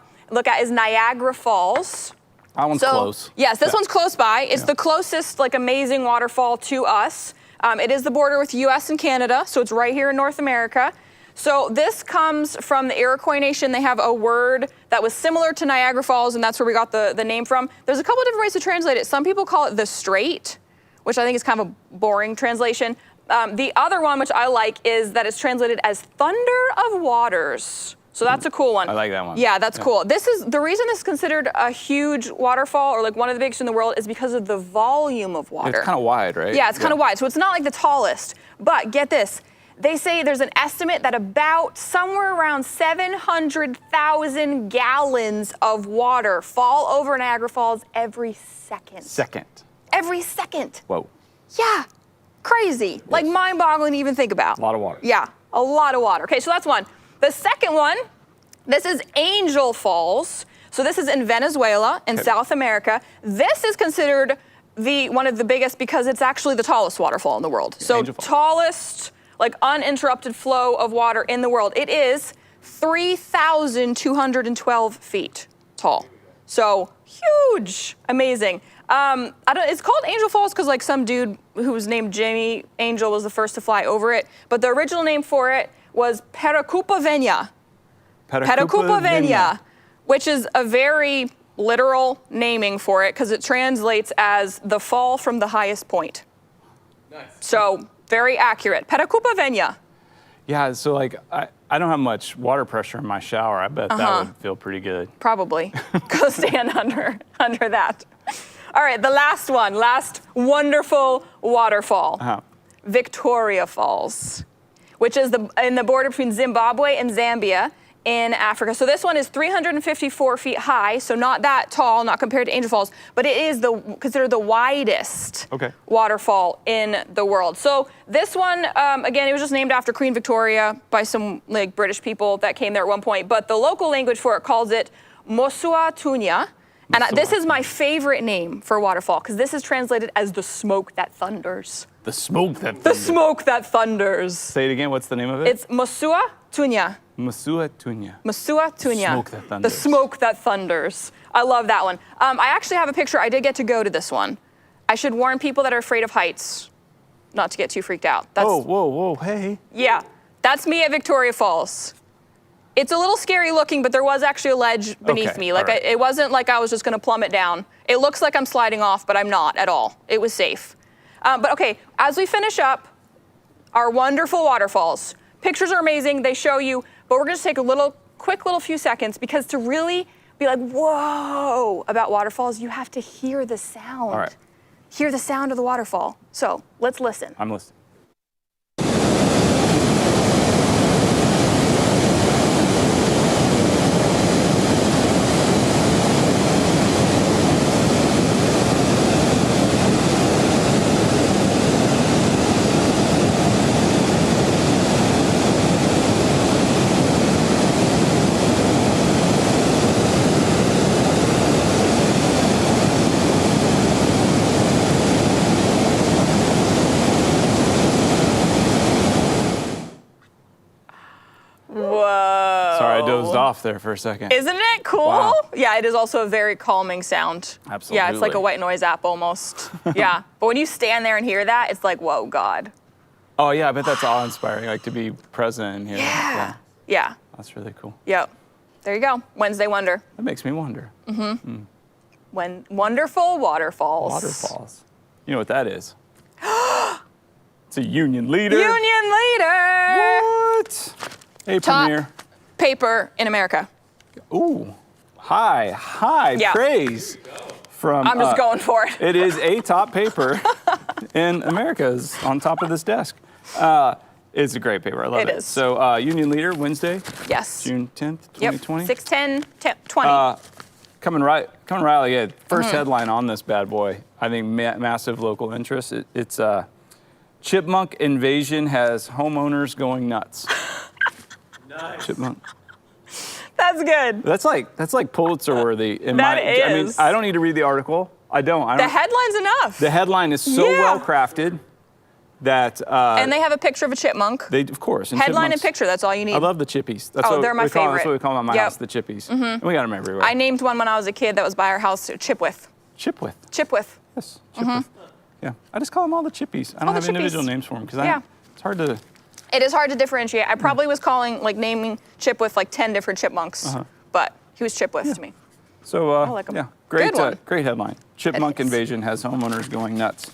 is Niagara Falls. That one's close. Yes, this Yeah. one's close by. It's the closest like amazing waterfall to us. It is the border with US and Canada, so it's right here in North America. So this comes from the Iroquois Nation. They have a word that was similar to Niagara Falls, and that's where we got the name from. There's a couple different ways to translate it. Some people call it the Strait, which I think is kind of a boring translation. The other one, which I like, is that it's translated as Thunder of Waters. So that's a cool one. I like that one. Yeah, that's cool. This is the reason this is considered a huge waterfall, or like one of the biggest in the world, is because of the volume of water. It's kind of wide, right? Yeah, it's kind of wide. So it's not like the tallest. But get this. They say there's an estimate that about somewhere around 700,000 gallons of water fall over Niagara Falls every second. Every second. Whoa. Yeah. Crazy. Like mind-boggling to even think about. A lot of water. Yeah, a lot of water. Okay, so that's one. The second one, this is Angel Falls. So this is in Venezuela in South America. This is considered one of the biggest because it's actually the tallest waterfall in the world. So Angel Falls. tallest, like uninterrupted flow of water in the world. It is 3,212 feet tall. So huge, amazing. It's called Angel Falls because like some dude who was named Jimmy Angel was the first to fly over it. But the original name for it was Paracupa Venia, which is a very literal naming for it because it translates as the fall from the highest point. Nice. So very accurate. Perakupa Venya. Yeah, so like I don't have much water pressure in my shower. I bet that would feel pretty good. Probably. Go stand under that. All right, the last one, last wonderful waterfall. Victoria Falls, which is in the border between Zimbabwe and Zambia in Africa. So this one is 354 feet high, so not that tall, not compared to Angel Falls, but it is considered the widest waterfall in the world. So this one, again, it was just named after Queen Victoria by some like British people that came there at one point, but the local language for it calls it Mosua Tunya. And this is my favorite name for a waterfall because this is translated as the smoke that thunders. The smoke that thunders. The smoke that thunders. Say it again. What's the name of it? It's Mosua Tunya. Mosua Tunya. Mosua Tunya. Smoke that thunders. The smoke that thunders. I love that one. I actually have a picture. I did get to go to this one. I should warn people that are afraid of heights not to get too freaked out. Whoa, hey. Yeah, that's me at Victoria Falls. It's a little scary looking, but there was actually a ledge beneath me. Like it wasn't like I was just gonna plummet down. It looks like I'm sliding off, but I'm not at all. It was safe. But okay, as we finish up our wonderful waterfalls, pictures are amazing, they show you, but we're gonna take a quick little few seconds because to really be like, whoa, about waterfalls, you have to hear the sound. All right. Hear the sound of the waterfall. So let's listen. I'm listening. Whoa. Sorry, I dozed off there for a second. Isn't it cool? Wow. Yeah, it is also a very calming sound. Absolutely. Yeah, it's like a white noise app almost. Yeah, but when you stand there and hear that, it's like, whoa, God. Oh yeah, I bet that's awe-inspiring, like to be present and hear that. Yeah. That's really cool. Yep. There you go. Wednesday Wonder. That makes me wonder. When wonderful waterfalls. Waterfalls. You know what that is? It's a union leader. Union leader. What? Hey, Top Premier. paper in America. Ooh. High Yeah. praise from. I'm just going for it. It is a top paper in America. Is on top of this desk. It's a great paper. I love it. It is. So, Union Leader, Wednesday, Yes. June 10th, 2020. Yep. 6/10/20. Coming right again. First headline on this bad boy. I think massive local interest. It's chipmunk invasion has homeowners going nuts. Nice. Chipmunk. That's good. That's like Pulitzer worthy. I mean, is. I don't need to read the article. I don't. The headline's enough. The headline is so Yeah. well crafted that. And they have a picture of a chipmunk. They, of course. And Headline and chipmunks- picture, that's all you need. I love the chippies. That's Oh, what they're my we call them. That's favorite. what we call them at my Yep. house, the chippies. And we got them everywhere. I named one when I was a kid that was by our house, Chipwith. Chipwith. Chipwith. Yes, Chipwith. Yeah, I just call them all the chippies. I don't All the have individual chippies. names for them because Yeah. it's hard to. It is hard to differentiate. I probably was naming Chipwith like 10 different chipmunks, but he was Chipwith to me. So like 'em. yeah, great, Good one. great headline. Chipmunk is. invasion has homeowners going nuts.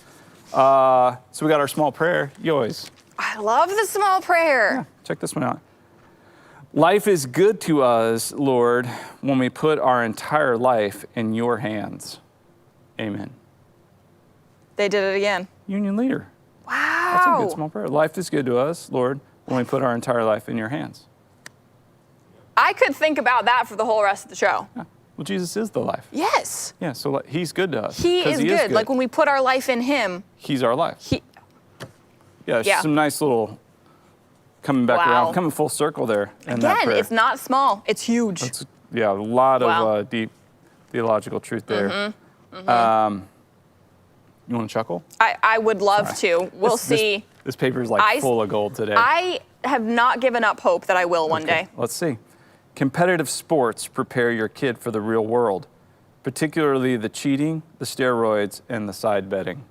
So we got our small prayer. You always I love the small prayer. check this one out. Life is good to us, Lord, when we put our entire life in your hands. Amen. They did it again. Union leader. Wow. That's a good small prayer. Life is good to us, Lord, when we put our entire life in your hands. I could think about that for the whole rest of the show. Yeah. Well, Jesus is the life. Yes. Yeah, so he's good to us. He 'cause is good. Like when we put our life in him, he's our life. Yeah. Some nice little coming back Wow. around, coming full circle there. In that again, prayer. it's not small, it's huge. A lot Wow. of deep theological truth there. You want to chuckle? I would love to. We'll see. This paper is like full of gold today. I have not given up hope that I will one day. Let's see. Competitive sports prepare your kid for the real world, particularly the cheating, the steroids, and the side betting.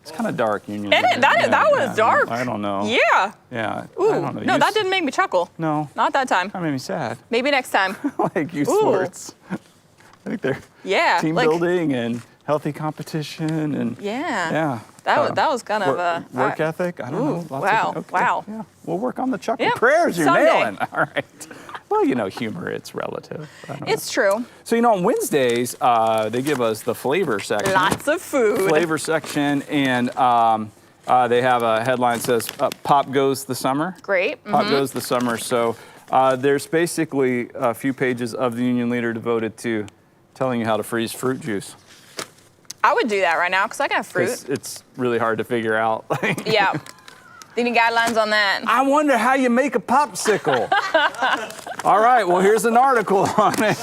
It's kind of dark, Union. Isn't it? That was dark. I don't know. Yeah. Yeah. Ooh. I don't know. No, that didn't make me chuckle. No. Not that time. That made me sad. Maybe next time. Like you sports. I think they're Yeah, team like- building and healthy competition and Yeah. yeah. That was kind of a work ethic. I don't know. Lots wow, of, wow. Yeah, we'll work on the chuckle Yeah, prayers. You're someday. nailing. All right. Well, humor, it's relative. I don't know. It's true. So, on Wednesdays, they give us the flavor section. Lots of food. Flavor section, and they have a headline that says, Pop Goes the Summer. Great. Pop Goes the Summer. So there's basically a few pages of the Union Leader devoted to telling you how to freeze fruit juice. I would do that right now because I got fruit. 'Cause it's really hard to figure out. Yeah. Any guidelines on that? I wonder how you make a popsicle. All right, well, here's an article on it.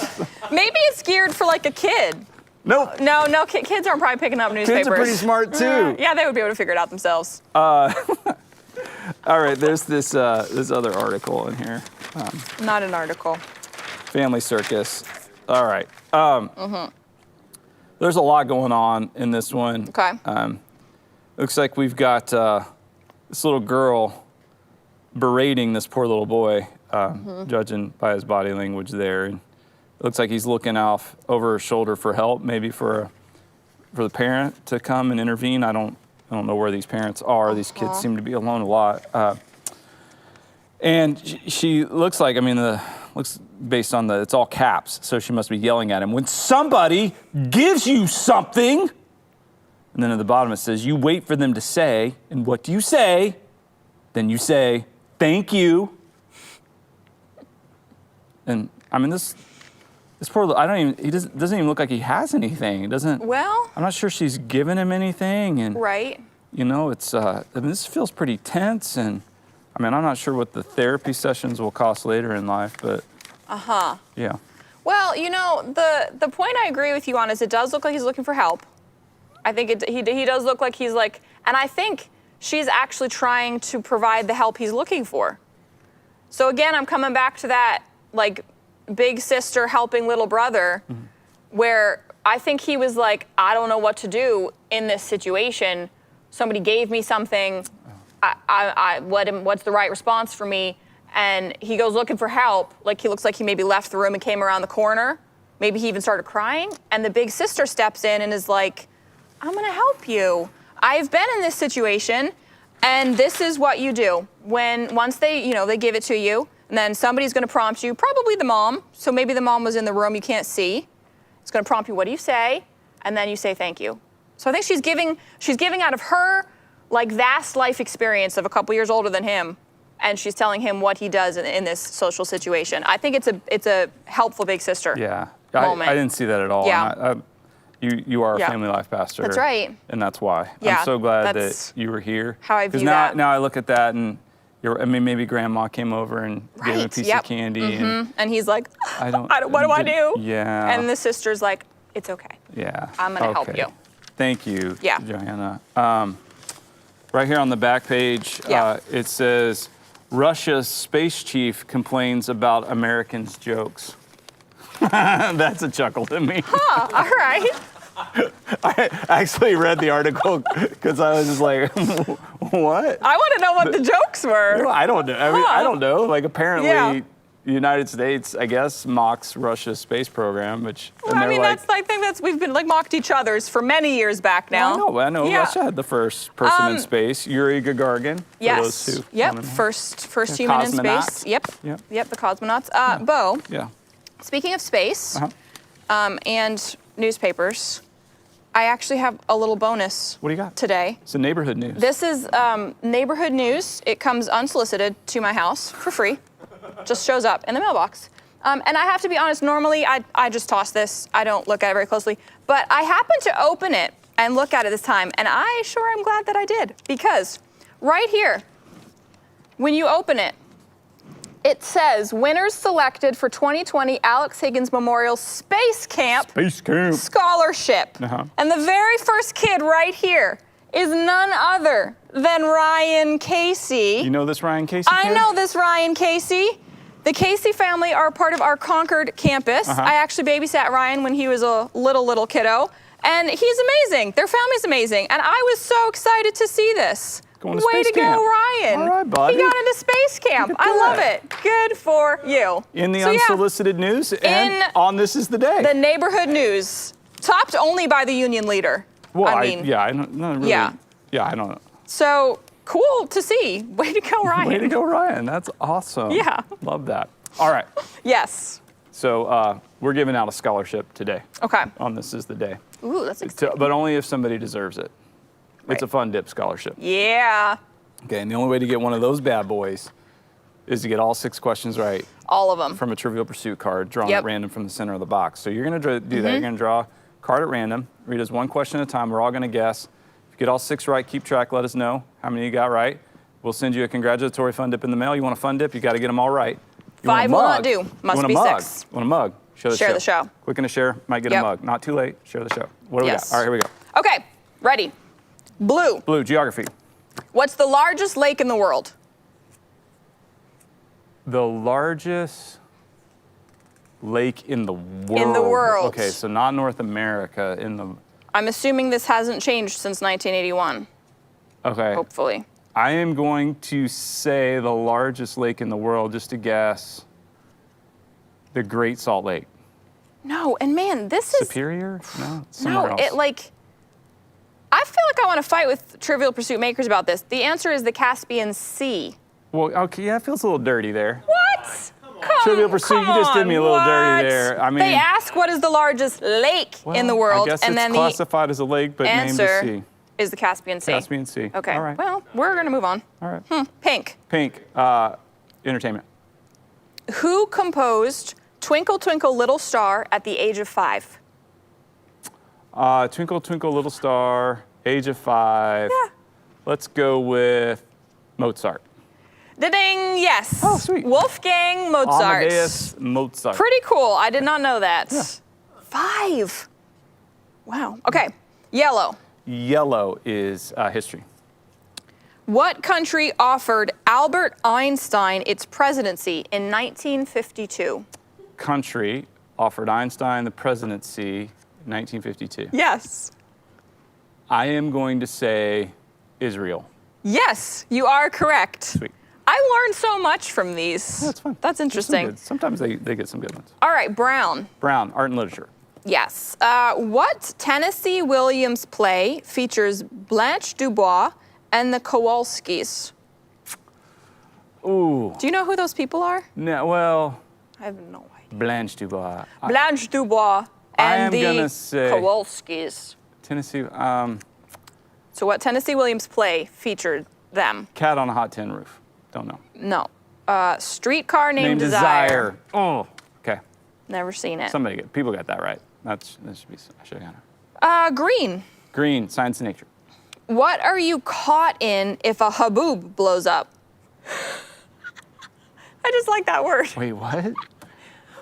Maybe it's geared for like a kid. Nope. No, kids aren't probably picking up newspapers. Kids are pretty smart too. Yeah, they would be able to figure it out themselves. All right, there's this other article in here. Not an article. Family Circus. All right. There's a lot going on in this one. Okay. Looks like we've got this little girl berating this poor little boy, judging by his body language there. And it looks like he's looking off over her shoulder for help, maybe for the parent to come and intervene. I don't know where these parents are. These kids seem to be alone a lot. And she looks like, looks based on it's all caps, so she must be yelling at him. When somebody gives you something, and then at the bottom it says, you wait for them to say, and what do you say? Then you say, thank you. And this poor, he doesn't even look like he has anything. It doesn't, Well. I'm not sure she's given him anything. And, Right. it's, this feels pretty tense. And I'm not sure what the therapy sessions will cost later in life, but. Yeah. Well, the point I agree with you on is it does look like he's looking for help. I think he does look like he's like, and I think she's actually trying to provide the help he's looking for. So again, I'm coming back to that, like, big sister helping little brother, where I think he was like, I don't know what to do in this situation. Somebody gave me something. What's the right response for me? And he goes looking for help. Like, he looks like he maybe left the room and came around the corner. Maybe he even started crying. And the big sister steps in and is like, I'm gonna help you. I've been in this situation, and this is what you do. Once they give it to you, and then somebody's gonna prompt you, probably the mom. So maybe the mom was in the room you can't see. It's gonna prompt you, what do you say? And then you say thank you. So I think she's giving out of her, like, vast life experience of a couple years older than him. And she's telling him what he does in this social situation. I think it's a helpful big sister. Yeah, moment. I didn't see that at all. Yeah. And you are a family life pastor. That's right. And that's why. Yeah, I'm so glad that's that you were here. how I view Because now, that. now I look at that and maybe grandma came over and gave him a piece of candy. And he's like, I don't. what do I do? Yeah. And the sister's like, it's okay. Yeah. I'm gonna help you. Thank you, Yeah. Johanna. Right here on the back page, Yeah. it says, Russia's space chief complains about Americans' jokes. That's a chuckle to me. All right. I actually read the article because I was just like, what? I want to know what the jokes were. I don't know. I don't know. Like, apparently, Yeah. the United States, I guess, mocks Russia's space program, which. Well, and I mean, they're I think we've been like mocked each other's for many years back now. I know. Yeah. Russia had the first person in space, Yuri Gagarin. Yes. For those who Yep. wanna know. First human in Cosmonaut. space. Yep. Yep. The cosmonauts. Bo, Yeah. speaking of space Uh-huh. and newspapers, I actually have a little bonus What do you got? today. It's the neighborhood news. This is neighborhood news. It comes unsolicited to my house for free. Just shows up in the mailbox. And I have to be honest, normally I just toss this. I don't look at it very closely. But I happened to open it and look at it this time, and I sure am glad that I did. Because right here, when you open it, it says, winners selected for 2020 Alex Higgins Memorial Space Camp Space camp. Scholarship. Uh-huh. And the very first kid right here is none other than Ryan Casey. You know this Ryan Casey I kid? know this Ryan Casey. The Casey family are part of our Concord campus. Uh-huh. I actually babysat Ryan when he was a little kiddo. And he's amazing. Their family's amazing. And I was so excited to see this. Going to Way space to camp. go, Ryan. All right, buddy. He got into space camp. Look at I love that. it. Good for you. In the So, yeah, unsolicited news and In on This Is the Day. the neighborhood news, topped only by the union leader. well, I mean, I don't not really. Yeah. Yeah, I don't know. so cool to see. Way to go, Ryan. Way to go, Ryan. That's awesome. Yeah. Love that. All right. Yes. So we're giving out a scholarship today Okay. on This Is the Day. Ooh, that's exciting. But only if somebody deserves it. It's Right. a fun dip scholarship. Yeah. Okay, and the only way to get one of those bad boys is to get all 6 questions right All of them. from a Trivial Pursuit card drawn Yep. at random from the center of the box. So you're going to do that. You're going to draw a card at random, read us one question at a time. We're all going to guess. If you get all 6 right, keep track. Let us know how many you got right. We'll send you a congratulatory fun dip in the mail. You want a fun dip, you got to get them all right. You want a 5 will not mug? do. You Must want a be mug? 6. Want a mug? Share the show. Quick and a share, might get Yep. a mug. Not too late. Share the show. What do we Yes. got? All right, here we go. Okay. Ready. Blue. Blue, geography. What's the largest lake in the world? The largest lake in the world. In the world. Okay, so not North America. I'm assuming this hasn't changed since 1981. Okay. Hopefully. I am going to say the largest lake in the world, just to guess, the Great Salt Lake. No, and man, this is Superior? No, somewhere no. else. It like. I feel like I want to fight with Trivial Pursuit makers about this. The answer is the Caspian Sea. Well, okay, yeah, it feels a little dirty there. What? Come Trivial Pursuit, you just did me a little dirty what? there. I mean, they ask what is the largest lake in the world, I guess and it's then classified as a lake, but the named a answer sea. is the Caspian Sea. Caspian Sea. Okay. All right. Well, we're gonna move on. All right. Pink. Pink, entertainment. Who composed "Twinkle Twinkle Little Star" at the age of 5? Twinkle Twinkle Little Star, age of 5. Yeah. Let's go with Mozart. Da-ding! Yes. Oh, sweet. Wolfgang Mozart. Amadeus Mozart. Pretty cool. I did not know that. 5. Wow. Okay. Yellow. Yellow is history. What country offered Albert Einstein its presidency in 1952? Country offered Einstein the presidency in 1952. Yes. I am going to say Israel. Yes, you are correct. Sweet. I learned so much from these. That's fun. That's There's some interesting. good- Sometimes they get some good ones. All right, Brown. Brown, art and literature. Yes. What Tennessee Williams play features Blanche Dubois and the Kowalskis? Ooh. Do you know who those people are? No, well, I have no idea. Blanche Dubois. Blanche Dubois I and am the gonna say- Kowalskis. Tennessee, So what Tennessee Williams play featured them? Cat on a Hot Tin Roof. Don't know. No. Streetcar Named Desire. Oh, okay. Never seen it. People got that right. That should be. I should have got it. Green. Green, science and nature. What are you caught in if a haboob blows up? I just like that word. Wait, what?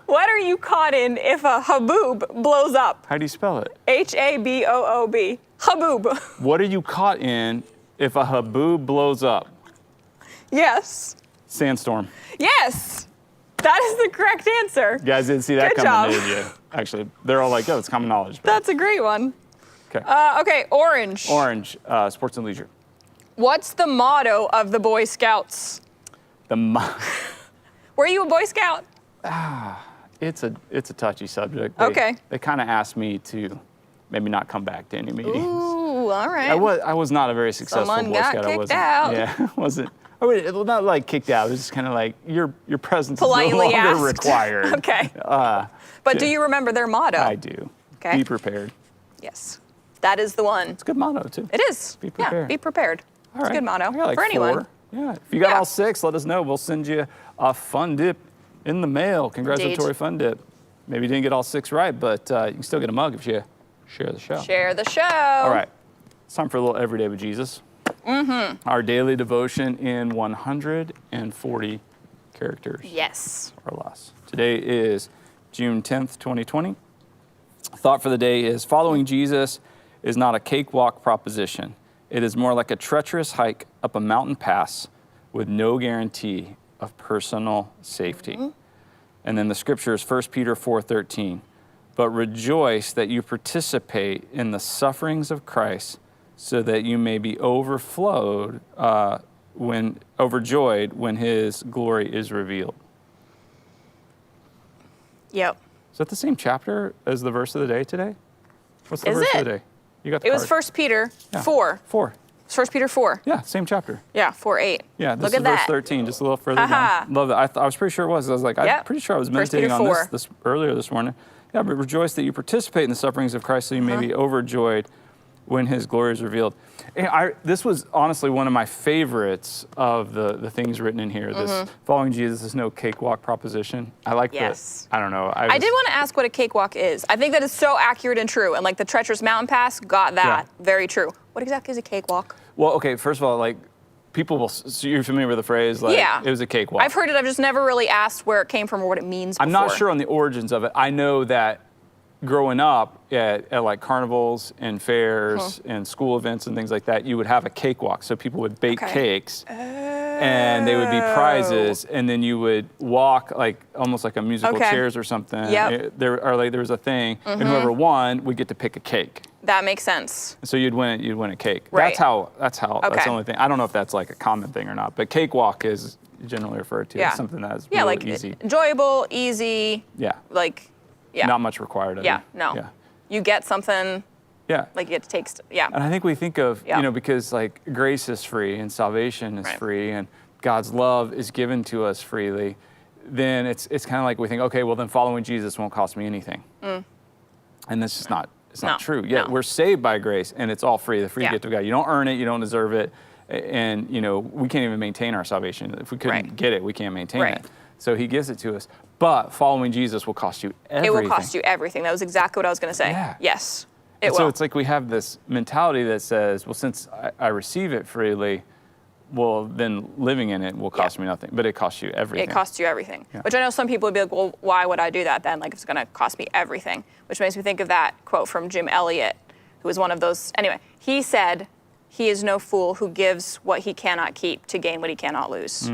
What are you caught in if a haboob blows up? How do you spell it? Haboob. Haboob. What are you caught in if a haboob blows up? Yes. Sandstorm. Yes. That is the correct answer. You guys didn't see that Good coming, job. did you? Actually, they're all like, oh, it's common knowledge. But That's a great one. okay. Okay, orange. Orange, sports and leisure. What's the motto of the Boy Scouts? Were you a Boy Scout? It's a touchy subject. Okay. They kind of asked me to maybe not come back to any meetings. Ooh, all right. I was not a very successful Someone Boy got Scout. I kicked wasn't. out. Yeah, I wasn't. I mean, not like kicked out. It was just kind of like your presence Politely is no longer asked. required. Okay. But do you remember their motto? I do. Okay. Be prepared. Yes. That is the one. It's a good motto too. It is. Be Yeah, prepared. be prepared. All It's a right. good motto I got like for anyone. 4. Yeah. If you got Yeah. all 6, let us know. We'll send you a fun dip in the mail. Congratulatory Indeed. fun dip. Maybe you didn't get all 6 right, but you can still get a mug if you share the show. Share the show. All right. It's time for a little Everyday with Jesus. Mm-hmm. Our daily devotion in 140 characters Yes. or less. Today is June 10th, 2020. Thought for the day is following Jesus is not a cakewalk proposition. It is more like a treacherous hike up a mountain pass with no guarantee of personal safety. Mm-hmm. And then the scripture is 1 Peter 4:13. But rejoice that you participate in the sufferings of Christ, so that you may be overjoyed when his glory is revealed. Yep. Is that the same chapter as the verse of the day today? What's the Is verse it? of the day? You got the It was card. 1 Peter Yeah. 4. 4. It's 1 Peter 4. Yeah, same chapter. Yeah, 4:8. Yeah, this Look is at verse that. 13, just a little further Haha. down. Love that. I was pretty sure it was. I was like, I'm Yep. pretty sure I was 1 meditating Peter on 4. this earlier this morning. Yeah, but rejoice that you participate in the sufferings of Christ, so you may be overjoyed when his glory is revealed. And this was honestly one of my favorites of the things written in here. This following Jesus is no cakewalk proposition. I like Yes. that. I don't know. I did want to ask what a cakewalk is. I think that is so accurate and true. And like the treacherous mountain pass, got that. Yeah. Very true. What exactly is a cakewalk? Well, okay, first of all, like, people will, so you're familiar with the phrase, like, Yeah. it was a cakewalk. I've heard it. I've just never really asked where it came from or what it means I'm before. not sure on the origins of it. I know that growing up at like carnivals and fairs and school events and things like that, you would have a cakewalk. So people would bake Okay. cakes and they would be prizes, and then you would walk like almost like a musical Okay. chairs or something. Yep. There was a thing, and whoever won would get to pick a cake. That makes sense. So you'd win a cake. Right. That's the Okay. only thing. I don't know if that's like a common thing or not, but cakewalk is generally referred to Yeah. as something that's Yeah, real like easy. enjoyable, easy, Yeah. like, yeah. Not much required of Yeah, you. no. Yeah. You get something, Yeah. like you get to take, yeah. And I think we think of, Yeah. because like grace is free and salvation is Right. free and God's love is given to us freely, then it's kind of like we think, okay, well then following Jesus won't cost me anything. And that's just not, it's not No, true. Yeah, no. we're saved by grace and it's all free, the free Yeah. gift of God. You don't earn it, you don't deserve it. And, we can't even maintain our salvation. If we couldn't Right. get it, we can't maintain Right. it. So he gives it to us. But following Jesus will cost you everything. It will cost you everything. That was exactly what I was going to say. Yeah. Yes, it And will. so it's like we have this mentality that says, well, since I receive it freely, well, then living in it will cost me nothing, but it costs you everything. It costs you everything. Yeah. Which I know some people would be like, well, why would I do that then? Like, if it's going to cost me everything. Which makes me think of that quote from Jim Elliot, who was one of those. Anyway, he said, he is no fool who gives what he cannot keep to gain what he cannot lose.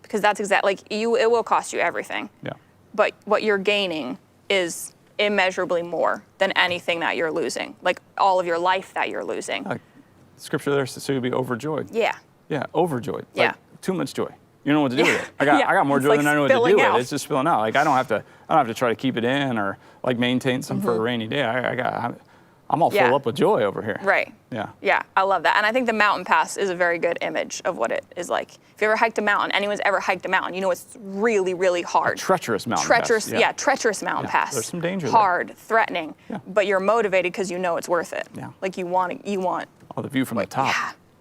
Because that's exactly, like, it will cost you everything. Yeah. But what you're gaining is immeasurably more than anything that you're losing. Like, all of your life that you're losing. Like scripture there says, so you'll be overjoyed. Yeah. Yeah, overjoyed. Yeah. Like, too much joy. You don't know what to do with it. I got more It's joy like than I know what to do spilling with out. it. It's just spilling out. Like I don't have to try to keep it in or like maintain some for a rainy day. I'm all Yeah. full up with joy over here. Right. Yeah. Yeah, I love that. And I think the mountain pass is a very good image of what it is like. If you ever hiked a mountain, anyone's ever hiked a mountain, you know it's really, really hard. Treacherous mountain Treacherous, pass. yeah, treacherous mountain Yeah, pass. there's some danger there. Hard, threatening, Yeah. but you're motivated because you know it's worth it. Yeah. Like you want. Oh, the view from the top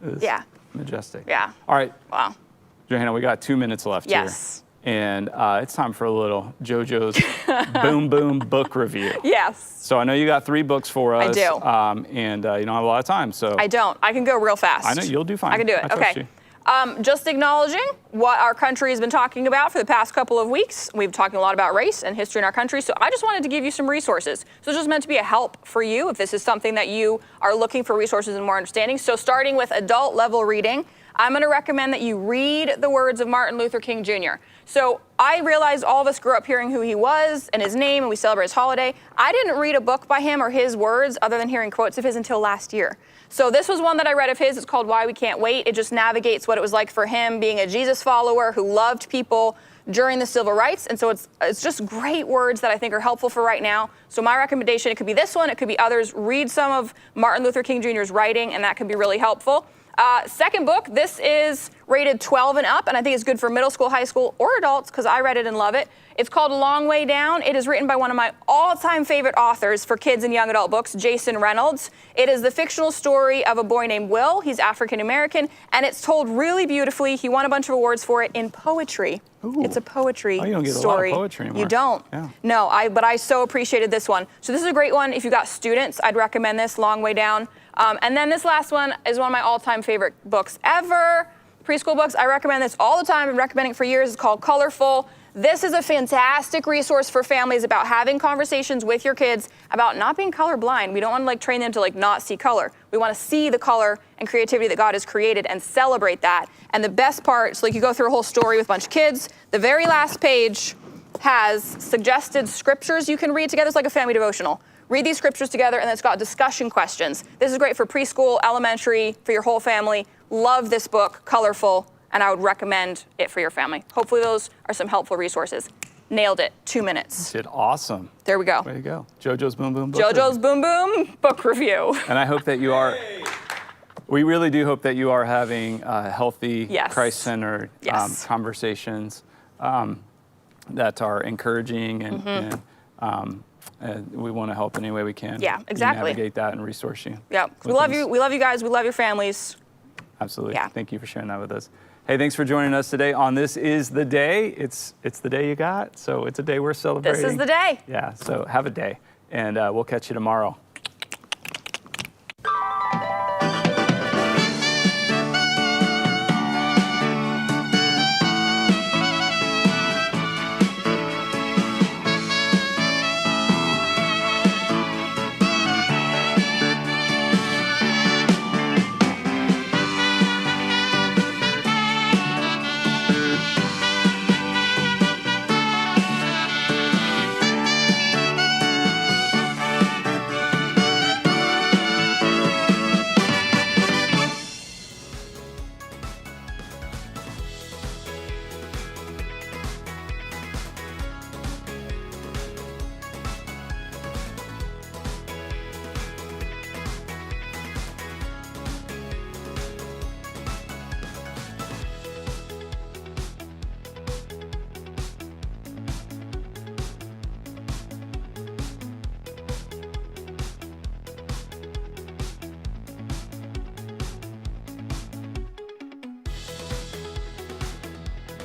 is Yeah. majestic. Yeah. All right, Wow. Johanna, we got 2 minutes left Yes. here. And it's time for a little JoJo's Boom Boom book review. Yes. So I know you got 3 books for us. I do. And you don't have a lot of time, so. I don't. I can go real fast. I know, you'll do fine. I can do it. I trust Okay. you. Just acknowledging what our country has been talking about for the past couple of weeks. We've been talking a lot about race and history in our country, so I just wanted to give you some resources. So it's just meant to be a help for you if this is something that you are looking for resources and more understanding. So starting with adult level reading, I'm going to recommend that you read the words of Martin Luther King Jr. So I realized all of us grew up hearing who he was and his name, and we celebrate his holiday. I didn't read a book by him or his words other than hearing quotes of his until last year. So this was one that I read of his. It's called Why We Can't Wait. It just navigates what it was like for him being a Jesus follower who loved people during the civil rights. And so it's just great words that I think are helpful for right now. So my recommendation, it could be this one, it could be others. Read some of Martin Luther King Jr.'s writing, and that could be really helpful. Second book, this is rated 12 and up, and I think it's good for middle school, high school, or adults, because I read it and love it. It's called A Long Way Down. It is written by one of my all-time favorite authors for kids and young adult books, Jason Reynolds. It is the fictional story of a boy named Will. He's African-American, and it's told really beautifully. He won a bunch of awards for it in poetry. Ooh. It's a poetry Oh, you don't get story. a lot of poetry anymore. You don't. Yeah. No, but I so appreciated this one. So this is a great one. If you've got students, I'd recommend this, Long Way Down. And then this last one is one of my all-time favorite books ever. Preschool books, I recommend this all the time. I've been recommending it for years. It's called Colorful. This is a fantastic resource for families about having conversations with your kids about not being colorblind. We don't want to train them to not see color. We want to see the color and creativity that God has created and celebrate that. And the best part, so you go through a whole story with a bunch of kids. The very last page has suggested scriptures you can read together. It's like a family devotional. read these scriptures together, and it's got discussion questions. This is great for preschool, elementary, for your whole family. Love this book, colorful, and I would recommend it for your family. Hopefully those are some helpful resources. Nailed it, 2 minutes. Did awesome. There we go. Way to go. JoJo's Boom Boom book JoJo's review. Boom Boom book review. And I hope that you are, we really do hope that you are having healthy, Yes. Christ-centered Yes. conversations that are encouraging and we want to help any way we can. Yeah, exactly. Navigate that and resource you. Yeah, we love you. We love you guys. We love your families. Absolutely. Yeah. Thank you for sharing that with us. Hey, thanks for joining us today on This Is the Day. It's the day you got, so it's a day we're celebrating. This is the day. Yeah, so have a day, and we'll catch you tomorrow.